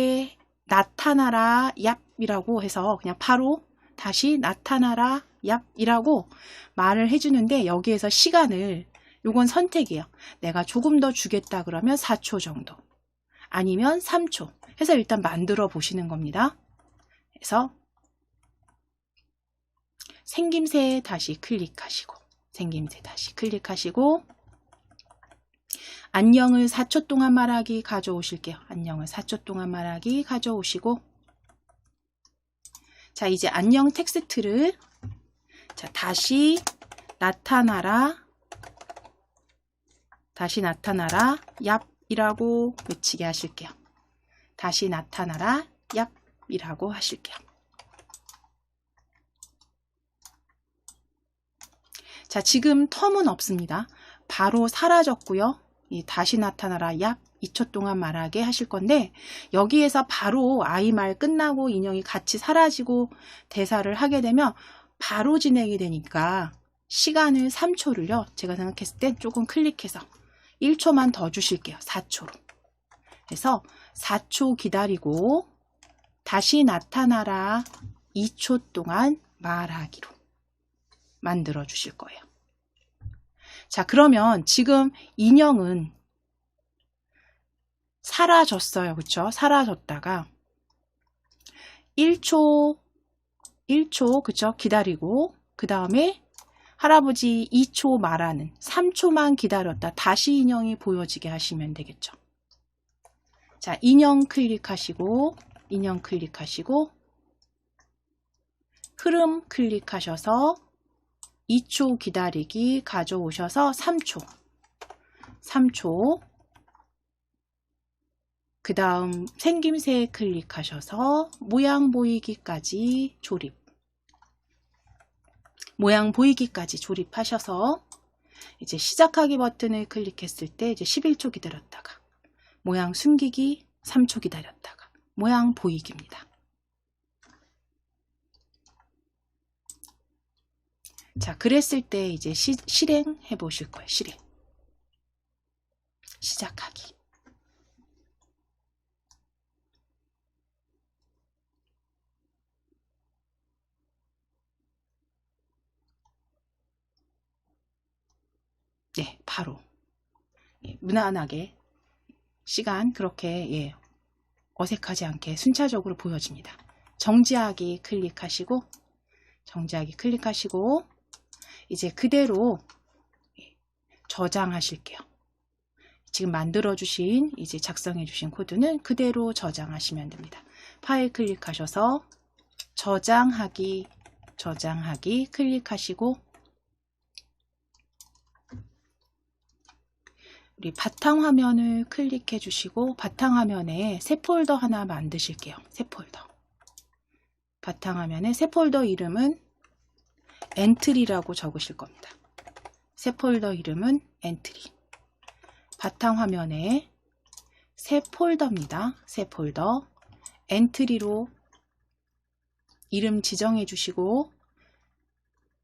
얍이라고 해서 그냥 바로 다시 나타나라 얍이라고 말을 해주는데 여기에서 시간을 요건 선택이에요. 내가 조금 더 주겠다 그러면 4초 정도 아니면 3초 해서 일단 만들어 보시는 겁니다. 그래서 생김새 다시 클릭하시고 안녕을 4초 동안 말하기 가져오실게요. 안녕을 4초 동안 말하기 가져오시고, 자, 이제 안녕 텍스트를, 자, 다시 나타나라, 얍이라고 외치게 하실게요. 다시 나타나라, 얍이라고 하실게요. 자, 지금 텀은 없습니다. 바로 사라졌고요. 다시 나타나라, 얍 2초 동안 말하게 하실 건데, 여기에서 바로 아이 말 끝나고 인형이 같이 사라지고 대사를 하게 되면 바로 진행이 되니까 시간을 3초를요. 제가 생각했을 때 조금 클릭해서 1초만 더 주실게요. 4초로. 그래서 4초 기다리고 다시 나타나라 2초 동안 말하기로 만들어 주실 거예요. 자, 그러면 지금 인형은 사라졌어요. 그쵸? 사라졌다가 1초, 그쵸? 기다리고, 그 다음에 할아버지 2초 말하는 3초만 기다렸다. 다시 인형이 보여지게 하시면 되겠죠. 자, 인형 클릭하시고, 흐름 클릭하셔서 2초 기다리기 가져오셔서 3초. 그 다음 생김새 클릭하셔서 모양 보이기까지 조립. 모양 보이기까지 조립하셔서 이제 시작하기 버튼을 클릭했을 때 이제 11초 기다렸다가 모양 숨기기 3초 기다렸다가 모양 보이기입니다. 자, 그랬을 때 이제 실행해 보실 거예요. 실행. 시작하기. 네, 바로 무난하게 시간 그렇게 어색하지 않게 순차적으로 보여집니다. 정지하기 클릭하시고 이제 그대로 저장하실게요. 지금 만들어주신 이제 작성해주신 코드는 그대로 저장하시면 됩니다. 파일 클릭하셔서 저장하기 클릭하시고 우리 바탕화면을 클릭해 주시고 바탕화면에 새 폴더 하나 만드실게요. 새 폴더. 바탕화면에 새 폴더 이름은 엔트리라고 적으실 겁니다. 새 폴더 이름은 엔트리. 바탕화면에 새 폴더입니다. 새 폴더. 엔트리로 이름 지정해 주시고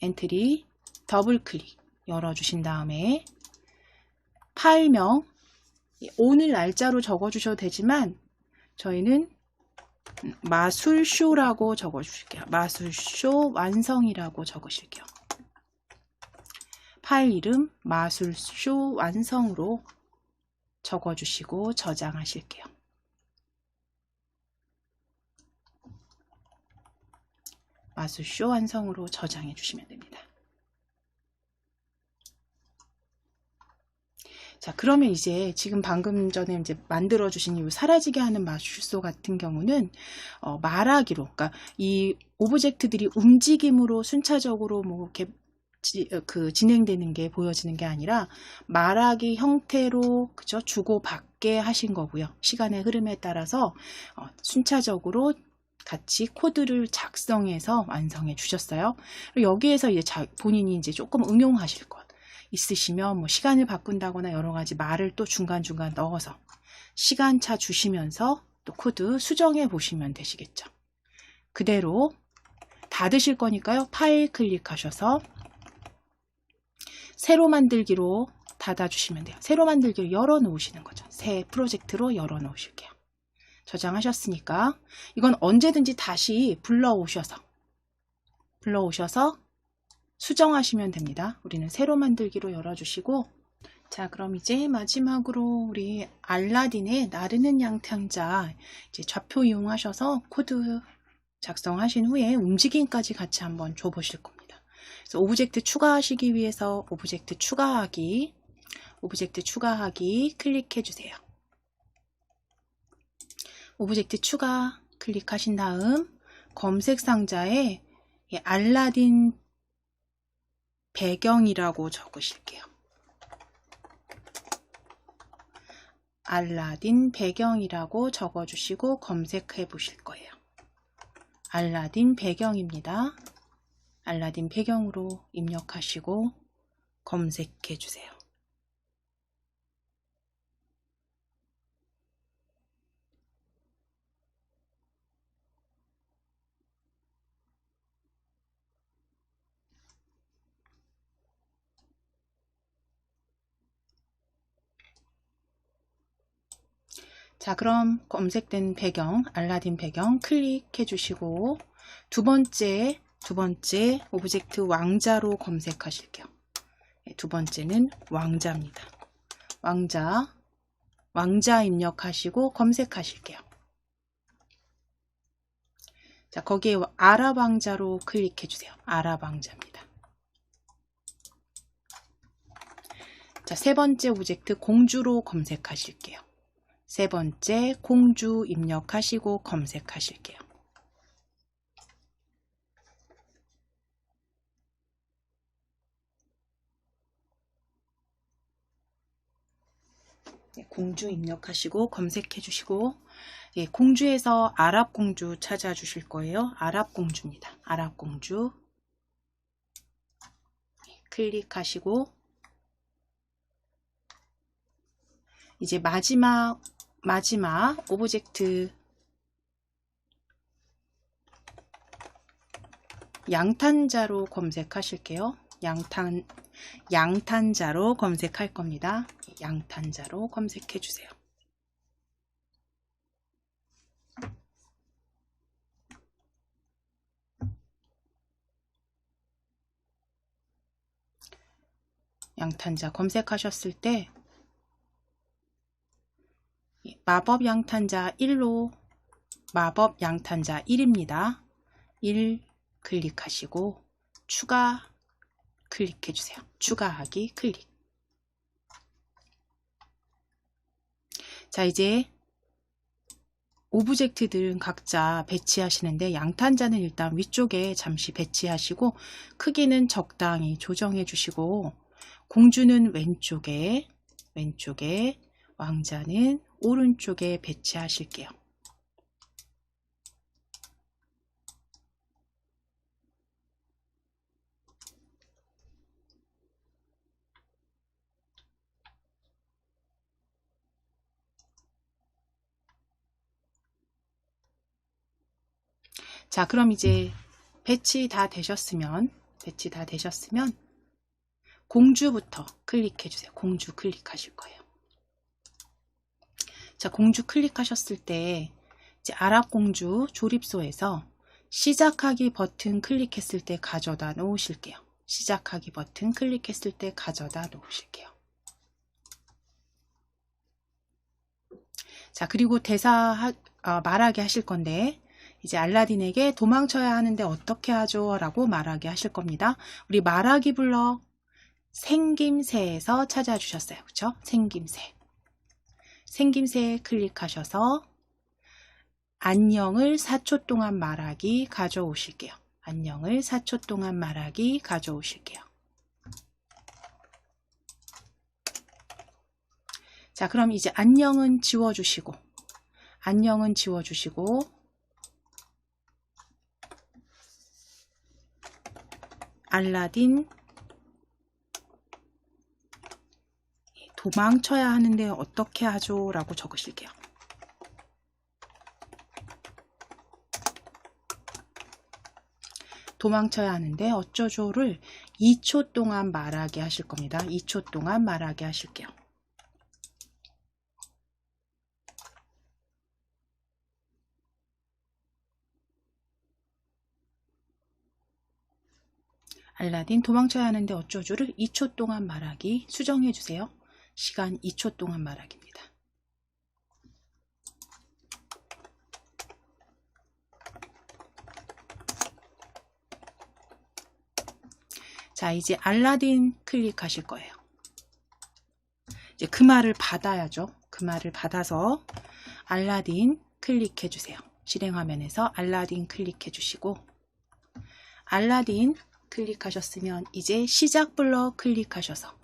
엔트리 더블 클릭 열어 주신 다음에 파일명 오늘 날짜로 적어 주셔도 되지만 저희는 마술쇼라고 적어 주실게요. 마술쇼 완성이라고 적으실게요. 파일 이름 마술쇼 완성으로 적어 주시고 저장하실게요. 마술쇼 완성으로 저장해 주시면 됩니다. 자, 그러면 이제 지금 방금 전에 이제 만들어 주신 이 사라지게 하는 마술쇼 같은 경우는 말하기로, 그러니까 이 오브젝트들이 움직임으로 순차적으로 뭐 이렇게 진행되는 게 보여지는 게 아니라 말하기 형태로 그죠? 주고받게 하신 거고요. 시간의 흐름에 따라서 순차적으로 같이 코드를 작성해서 완성해 주셨어요. 여기에서 이제 본인이 이제 조금 응용하실 것 있으시면 뭐 시간을 바꾼다거나 여러 가지 말을 또 중간중간 넣어서 시간차 주시면서 또 코드 수정해 보시면 되시겠죠. 그대로 닫으실 거니까요. 파일 클릭하셔서 새로 만들기로 닫아주시면 돼요. 새로 만들기로 열어 놓으시는 거죠. 새 프로젝트로 열어 놓으실게요. 저장하셨으니까 이건 언제든지 다시 불러오셔서 수정하시면 됩니다. 우리는 새로 만들기로 열어주시고, 자, 그럼 이제 마지막으로 우리 알라딘의 나르는 양탕자 이제 좌표 이용하셔서 코드 작성하신 후에 움직임까지 같이 한번 줘보실 겁니다. 그래서 오브젝트 추가하시기 위해서 오브젝트 추가하기, 오브젝트 추가하기 클릭해 주세요. 오브젝트 추가 클릭하신 다음 검색 상자에 알라딘 배경이라고 적으실게요. 알라딘 배경이라고 적어주시고 검색해 보실 거예요. 알라딘 배경입니다. 알라딘 배경으로 입력하시고 검색해 주세요. 자, 그럼 검색된 배경, 알라딘 배경 클릭해 주시고 두 번째 오브젝트 왕자로 검색하실게요. 두 번째는 왕자입니다. 왕자 입력하시고 검색하실게요. 자, 거기에 아랍 왕자로 클릭해 주세요. 아랍 왕자입니다. 자, 세 번째 오브젝트 공주로 검색하실게요. 세 번째 공주 입력하시고 검색하실게요. 공주 입력하시고 검색해 주시고 공주에서 아랍 공주 찾아 주실 거예요. 아랍 공주입니다. 아랍 공주 클릭하시고 이제 마지막 오브젝트 양탄자로 검색하실게요. 양탄자로 검색할 겁니다. 양탄자로 검색해 주세요. 양탄자 검색하셨을 때 마법 양탄자 1로 마법 양탄자 1입니다. 1 클릭하시고 추가 클릭해 주세요. 추가하기 클릭. 자, 이제 오브젝트들은 각자 배치하시는데 양탄자는 일단 위쪽에 잠시 배치하시고 크기는 적당히 조정해 주시고 공주는 왼쪽에 왕자는 오른쪽에 배치하실게요. 자, 그럼 이제 배치 다 되셨으면 공주부터 클릭해 주세요. 공주 클릭하실 거예요. 자, 공주 클릭하셨을 때 이제 아랍 공주 조립소에서 시작하기 버튼 클릭했을 때 가져다 놓으실게요. 시작하기 버튼 클릭했을 때 가져다 놓으실게요. 자, 그리고 말하게 하실 건데 이제 알라딘에게 도망쳐야 하는데 어떻게 하죠? 라고 말하게 하실 겁니다. 우리 말하기 블럭 생김새에서 찾아주셨어요. 그렇죠? 생김새 클릭하셔서 안녕을 4초 동안 말하기 가져오실게요. 안녕을 4초 동안 말하기 가져오실게요. 자, 그럼 이제 안녕은 지워주시고 알라딘 도망쳐야 하는데 어떻게 하죠? 라고 적으실게요. 도망쳐야 하는데 어쩌죠를 2초 동안 말하게 하실 겁니다. 2초 동안 말하게 하실게요. 알라딘 도망쳐야 하는데 어쩌죠를 2초 동안 말하기 수정해 주세요. 시간 2초 동안 말하기입니다. 자, 이제 알라딘 클릭하실 거예요. 이제 그 말을 받아야죠. 그 말을 받아서 알라딘 클릭해 주세요. 실행 화면에서 알라딘 클릭해 주시고, 알라딘 클릭하셨으면 이제 시작 블럭 클릭하셔서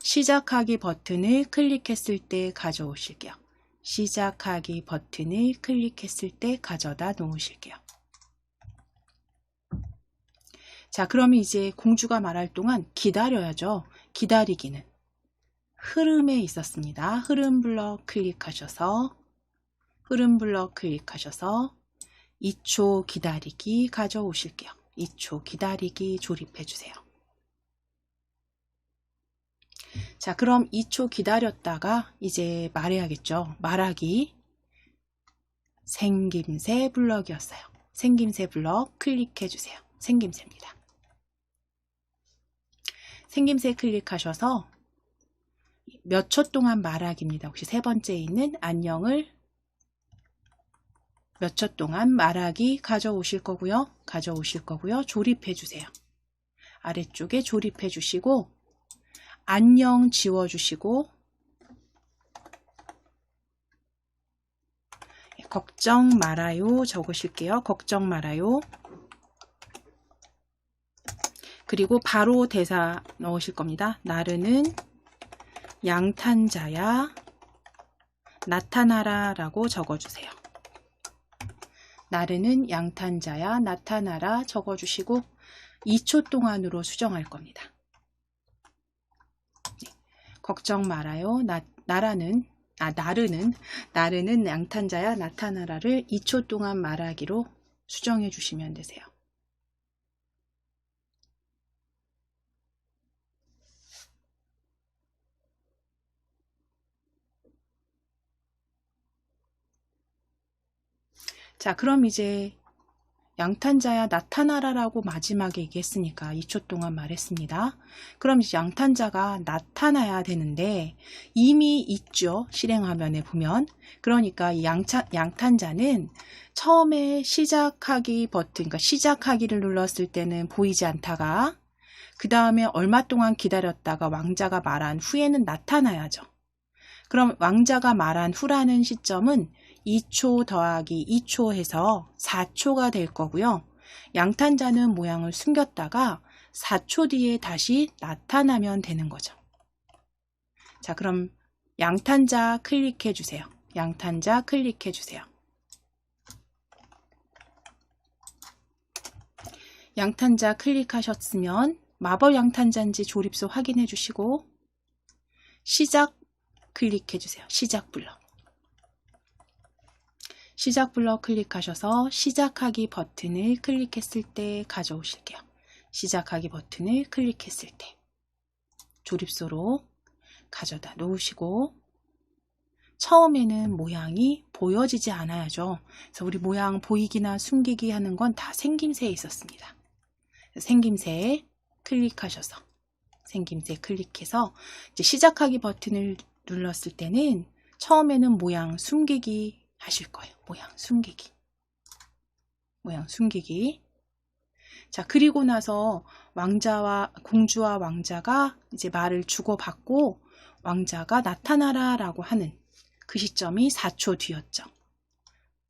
시작하기 버튼을 클릭했을 때 가져오실게요. 시작하기 버튼을 클릭했을 때 가져다 놓으실게요. 자, 그러면 이제 공주가 말할 동안 기다려야죠. 기다리기는 흐름에 있었습니다. 흐름 블럭 클릭하셔서 2초 기다리기 가져오실게요. 2초 기다리기 조립해 주세요. 자, 그럼 2초 기다렸다가 이제 말해야겠죠. 말하기 생김새 블럭이었어요. 생김새 블럭 클릭해 주세요. 생김새입니다. 생김새 클릭하셔서 몇 초 동안 말하기입니다. 혹시 세 번째에 있는 안녕을 몇 초 동안 말하기 가져오실 거고요. 조립해 주세요. 아래쪽에 조립해 주시고, 안녕 지워주시고, 걱정 말아요 적으실게요. 걱정 말아요. 그리고 바로 대사 넣으실 겁니다. 나르는 양탄자야 나타나라 라고 적어주세요. 나르는 양탄자야 나타나라 적어주시고 2초 동안으로 수정할 겁니다. 네. 걱정 말아요. 나르는 양탄자야 나타나라를 2초 동안 말하기로 수정해 주시면 되세요. 자, 그럼 이제 양탄자야 나타나라 라고 마지막에 얘기했으니까 2초 동안 말했습니다. 그럼 이제 양탄자가 나타나야 되는데 이미 있죠. 실행화면에 보면. 그러니까 이 양탄자는 처음에 시작하기 버튼, 그러니까 시작하기를 눌렀을 때는 보이지 않다가 그 다음에 얼마 동안 기다렸다가 왕자가 말한 후에는 나타나야죠. 그럼 왕자가 말한 후라는 시점은 2초 더하기 2초 해서 4초가 될 거고요. 양탄자는 모양을 숨겼다가 4초 뒤에 다시 나타나면 되는 거죠. 자, 그럼 양탄자 클릭해 주세요. 양탄자 클릭해 주세요. 양탄자 클릭하셨으면 마법 양탄자인지 조립소 확인해 주시고 시작 클릭해 주세요. 시작 블럭. 시작 블럭 클릭하셔서 시작하기 버튼을 클릭했을 때 가져오실게요. 시작하기 버튼을 클릭했을 때 조립소로 가져다 놓으시고 처음에는 모양이 보여지지 않아야죠. 그래서 우리 모양 보이기나 숨기기 하는 건 다 생김새에 있었습니다. 생김새에 클릭하셔서 생김새 클릭해서 이제 시작하기 버튼을 눌렀을 때는 처음에는 모양 숨기기 하실 거예요. 모양 숨기기. 자, 그리고 나서 공주와 왕자가 이제 말을 주고받고 왕자가 나타나라 라고 하는 그 시점이 4초 뒤였죠.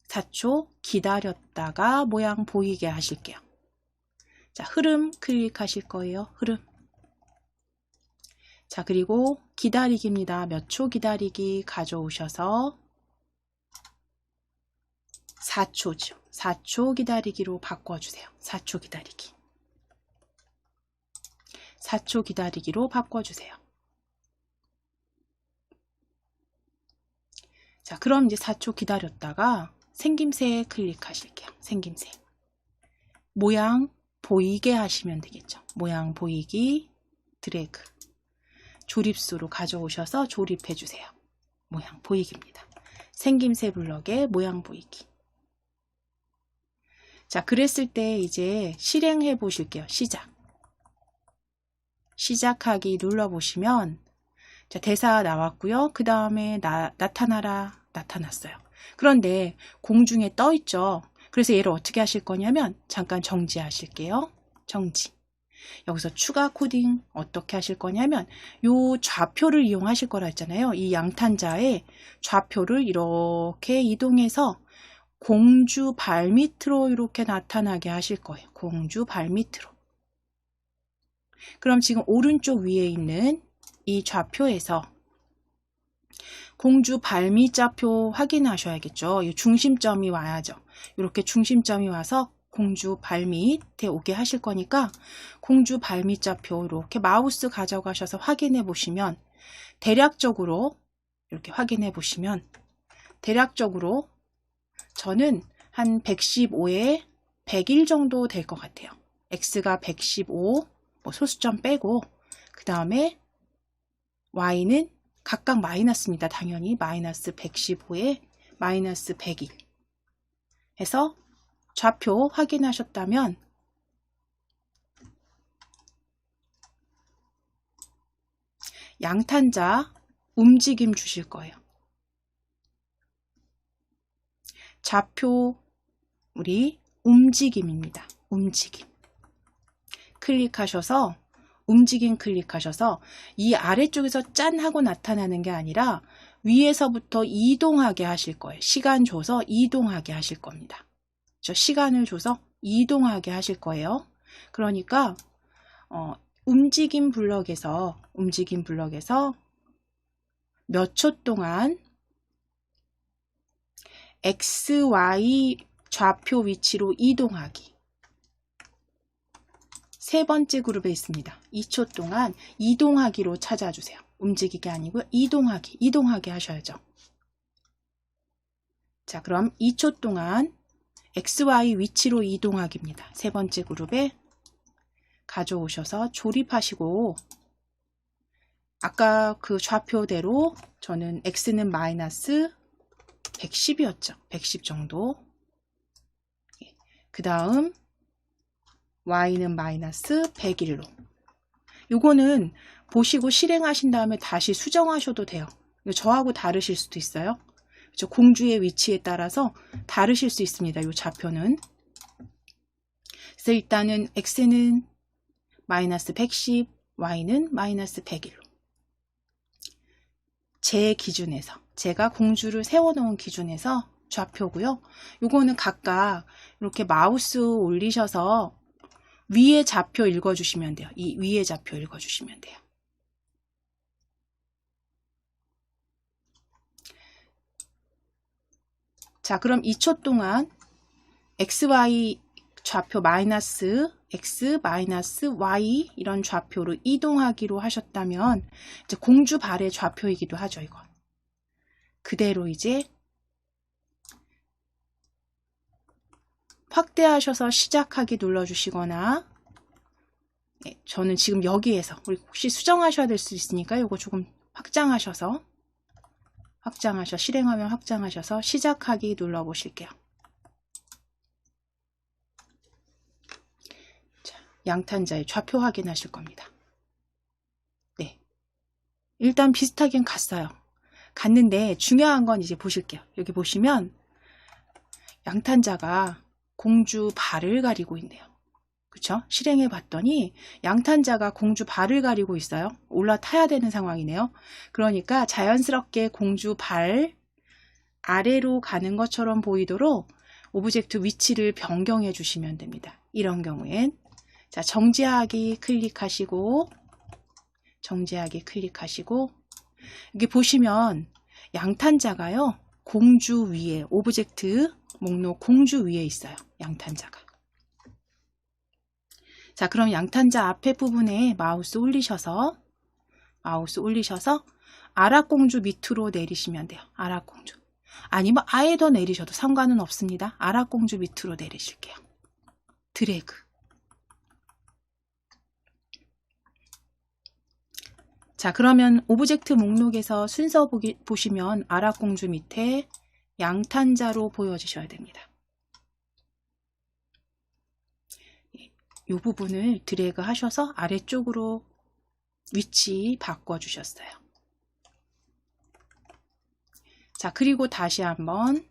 4초 기다렸다가 모양 보이게 하실게요. 자, 흐름 클릭하실 거예요. 흐름. 자, 그리고 기다리기입니다. 몇 초 기다리기 가져오셔서 4초죠. 4초 기다리기로 바꿔주세요. 4초 기다리기. 4초 기다리기로 바꿔주세요. 자, 그럼 이제 4초 기다렸다가 생김새에 클릭하실게요. 생김새. 모양 보이게 하시면 되겠죠. 모양 보이기, 드래그. 조립수로 가져오셔서 조립해 주세요. 모양 보이기입니다. 생김새 블럭에 모양 보이기. 자, 그랬을 때 이제 실행해 보실게요. 시작하기 눌러보시면 자, 대사 나왔고요. 그 다음에 나타나라 나타났어요. 그런데 공중에 떠 있죠. 그래서 얘를 어떻게 하실 거냐면 잠깐 정지하실게요. 정지. 여기서 추가 코딩 어떻게 하실 거냐면 요 좌표를 이용하실 거라 했잖아요. 이 양탄자의 좌표를 이렇게 이동해서 공주 발밑으로 이렇게 나타나게 하실 거예요. 공주 발밑으로. 그럼 지금 오른쪽 위에 있는 이 좌표에서 공주 발밑 좌표 확인하셔야겠죠. 이 중심점이 와야죠. 이렇게 중심점이 와서 공주 발밑에 오게 하실 거니까 공주 발밑 좌표 이렇게 마우스 가져가셔서 확인해 보시면 대략적으로 이렇게 확인해 보시면 대략적으로 저는 한 115에 101 정도 될 것 같아요. X가 115, 뭐 소수점 빼고 그 다음에 Y는 각각 마이너스입니다. 당연히 마이너스 115에 마이너스 101 해서 좌표 확인하셨다면 양탄자 움직임 주실 거예요. 좌표 우리 움직임입니다. 움직임 클릭하셔서 움직임 클릭하셔서 이 아래쪽에서 짠 하고 나타나는 게 아니라 위에서부터 이동하게 하실 거예요. 시간 줘서 이동하게 하실 겁니다. 저 시간을 줘서 이동하게 하실 거예요. 그러니까 움직임 블럭에서 몇 초 동안 X, Y 좌표 위치로 이동하기. 세 번째 그룹에 있습니다. 2초 동안 이동하기로 찾아주세요. 움직이기 아니고 이동하게 하셔야죠. 자, 그럼 2초 동안 XY 위치로 이동하기입니다. 세 번째 그룹에 가져오셔서 조립하시고 아까 그 좌표대로 저는 X는 마이너스 110이었죠. 110 정도. 그 다음 Y는 마이너스 101로. 요거는 보시고 실행하신 다음에 다시 수정하셔도 돼요. 저하고 다르실 수도 있어요. 공주의 위치에 따라서 다르실 수 있습니다. 요 좌표는. 그래서 일단은 X는 마이너스 110, Y는 마이너스 101로. 제 기준에서, 제가 공주를 세워놓은 기준에서 좌표고요. 요거는 각각 이렇게 마우스 올리셔서 위에 좌표 읽어주시면 돼요. 이 위에 좌표 읽어주시면 돼요. 자, 그럼 2초 동안 XY 좌표 마이너스 X 마이너스 Y 이런 좌표로 이동하기로 하셨다면 이제 공주 발의 좌표이기도 하죠. 이거 그대로 이제 확대하셔서 시작하기 눌러주시거나 저는 지금 여기에서 혹시 수정하셔야 될 수 있으니까 이거 조금 확장하셔서 실행하면 확장하셔서 시작하기 눌러보실게요. 자, 양탄자의 좌표 확인하실 겁니다. 네, 일단 비슷하긴 갔는데 중요한 건 이제 보실게요. 여기 보시면 양탄자가 공주 발을 가리고 있네요. 그쵸? 실행해 봤더니 양탄자가 공주 발을 가리고 있어요. 올라타야 되는 상황이네요. 그러니까 자연스럽게 공주 발 아래로 가는 것처럼 보이도록 오브젝트 위치를 변경해 주시면 됩니다. 이런 경우엔 자, 정지하기 클릭하시고 여기 보시면 양탄자가요. 공주 위에 오브젝트 목록 공주 위에 있어요. 양탄자가. 자, 그럼 양탄자 앞에 부분에 마우스 올리셔서 아라공주 밑으로 내리시면 돼요. 아라공주. 아니면 아예 더 내리셔도 상관은 없습니다. 아라공주 밑으로 내리실게요. 드래그. 자, 그러면 오브젝트 목록에서 순서 보시면 아라공주 밑에 양탄자로 보여지셔야 됩니다. 이 부분을 드래그 하셔서 아래쪽으로 위치 바꿔주셨어요. 자, 그리고 다시 한번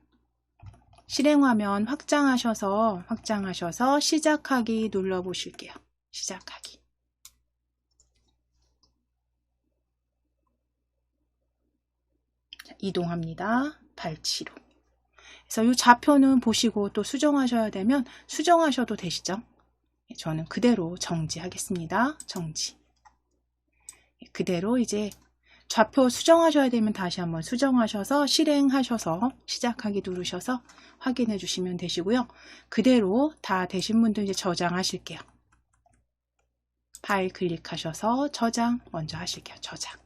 실행화면 확장하셔서 시작하기 눌러보실게요. 시작하기. 이동합니다. 발치로. 그래서 이 좌표는 보시고 또 수정하셔야 되면 수정하셔도 되시죠. 저는 그대로 정지하겠습니다. 정지. 그대로 이제 좌표 수정하셔야 되면 다시 한번 수정하셔서 실행하셔서 시작하기 누르셔서 확인해 주시면 되시고요. 그대로 다 되신 분들 이제 저장하실게요. 파일 클릭하셔서 저장 먼저 하실게요. 저장.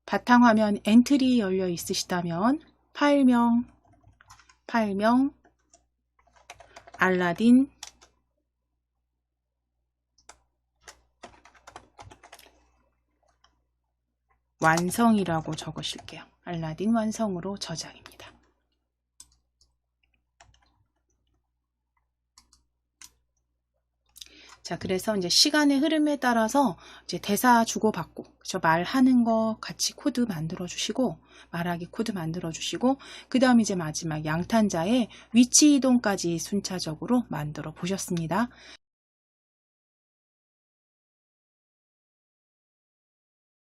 바탕화면 엔트리 열려 있으시다면 파일명 알라딘 완성이라고 적으실게요. 알라딘 완성으로 저장입니다. 자, 그래서 이제 시간의 흐름에 따라서 이제 대사 주고받고, 말하는 거 같이 코드 만들어 주시고, 말하기 코드 만들어 주시고, 그 다음 이제 마지막 양탄자에 위치 이동까지 순차적으로 만들어 보셨습니다.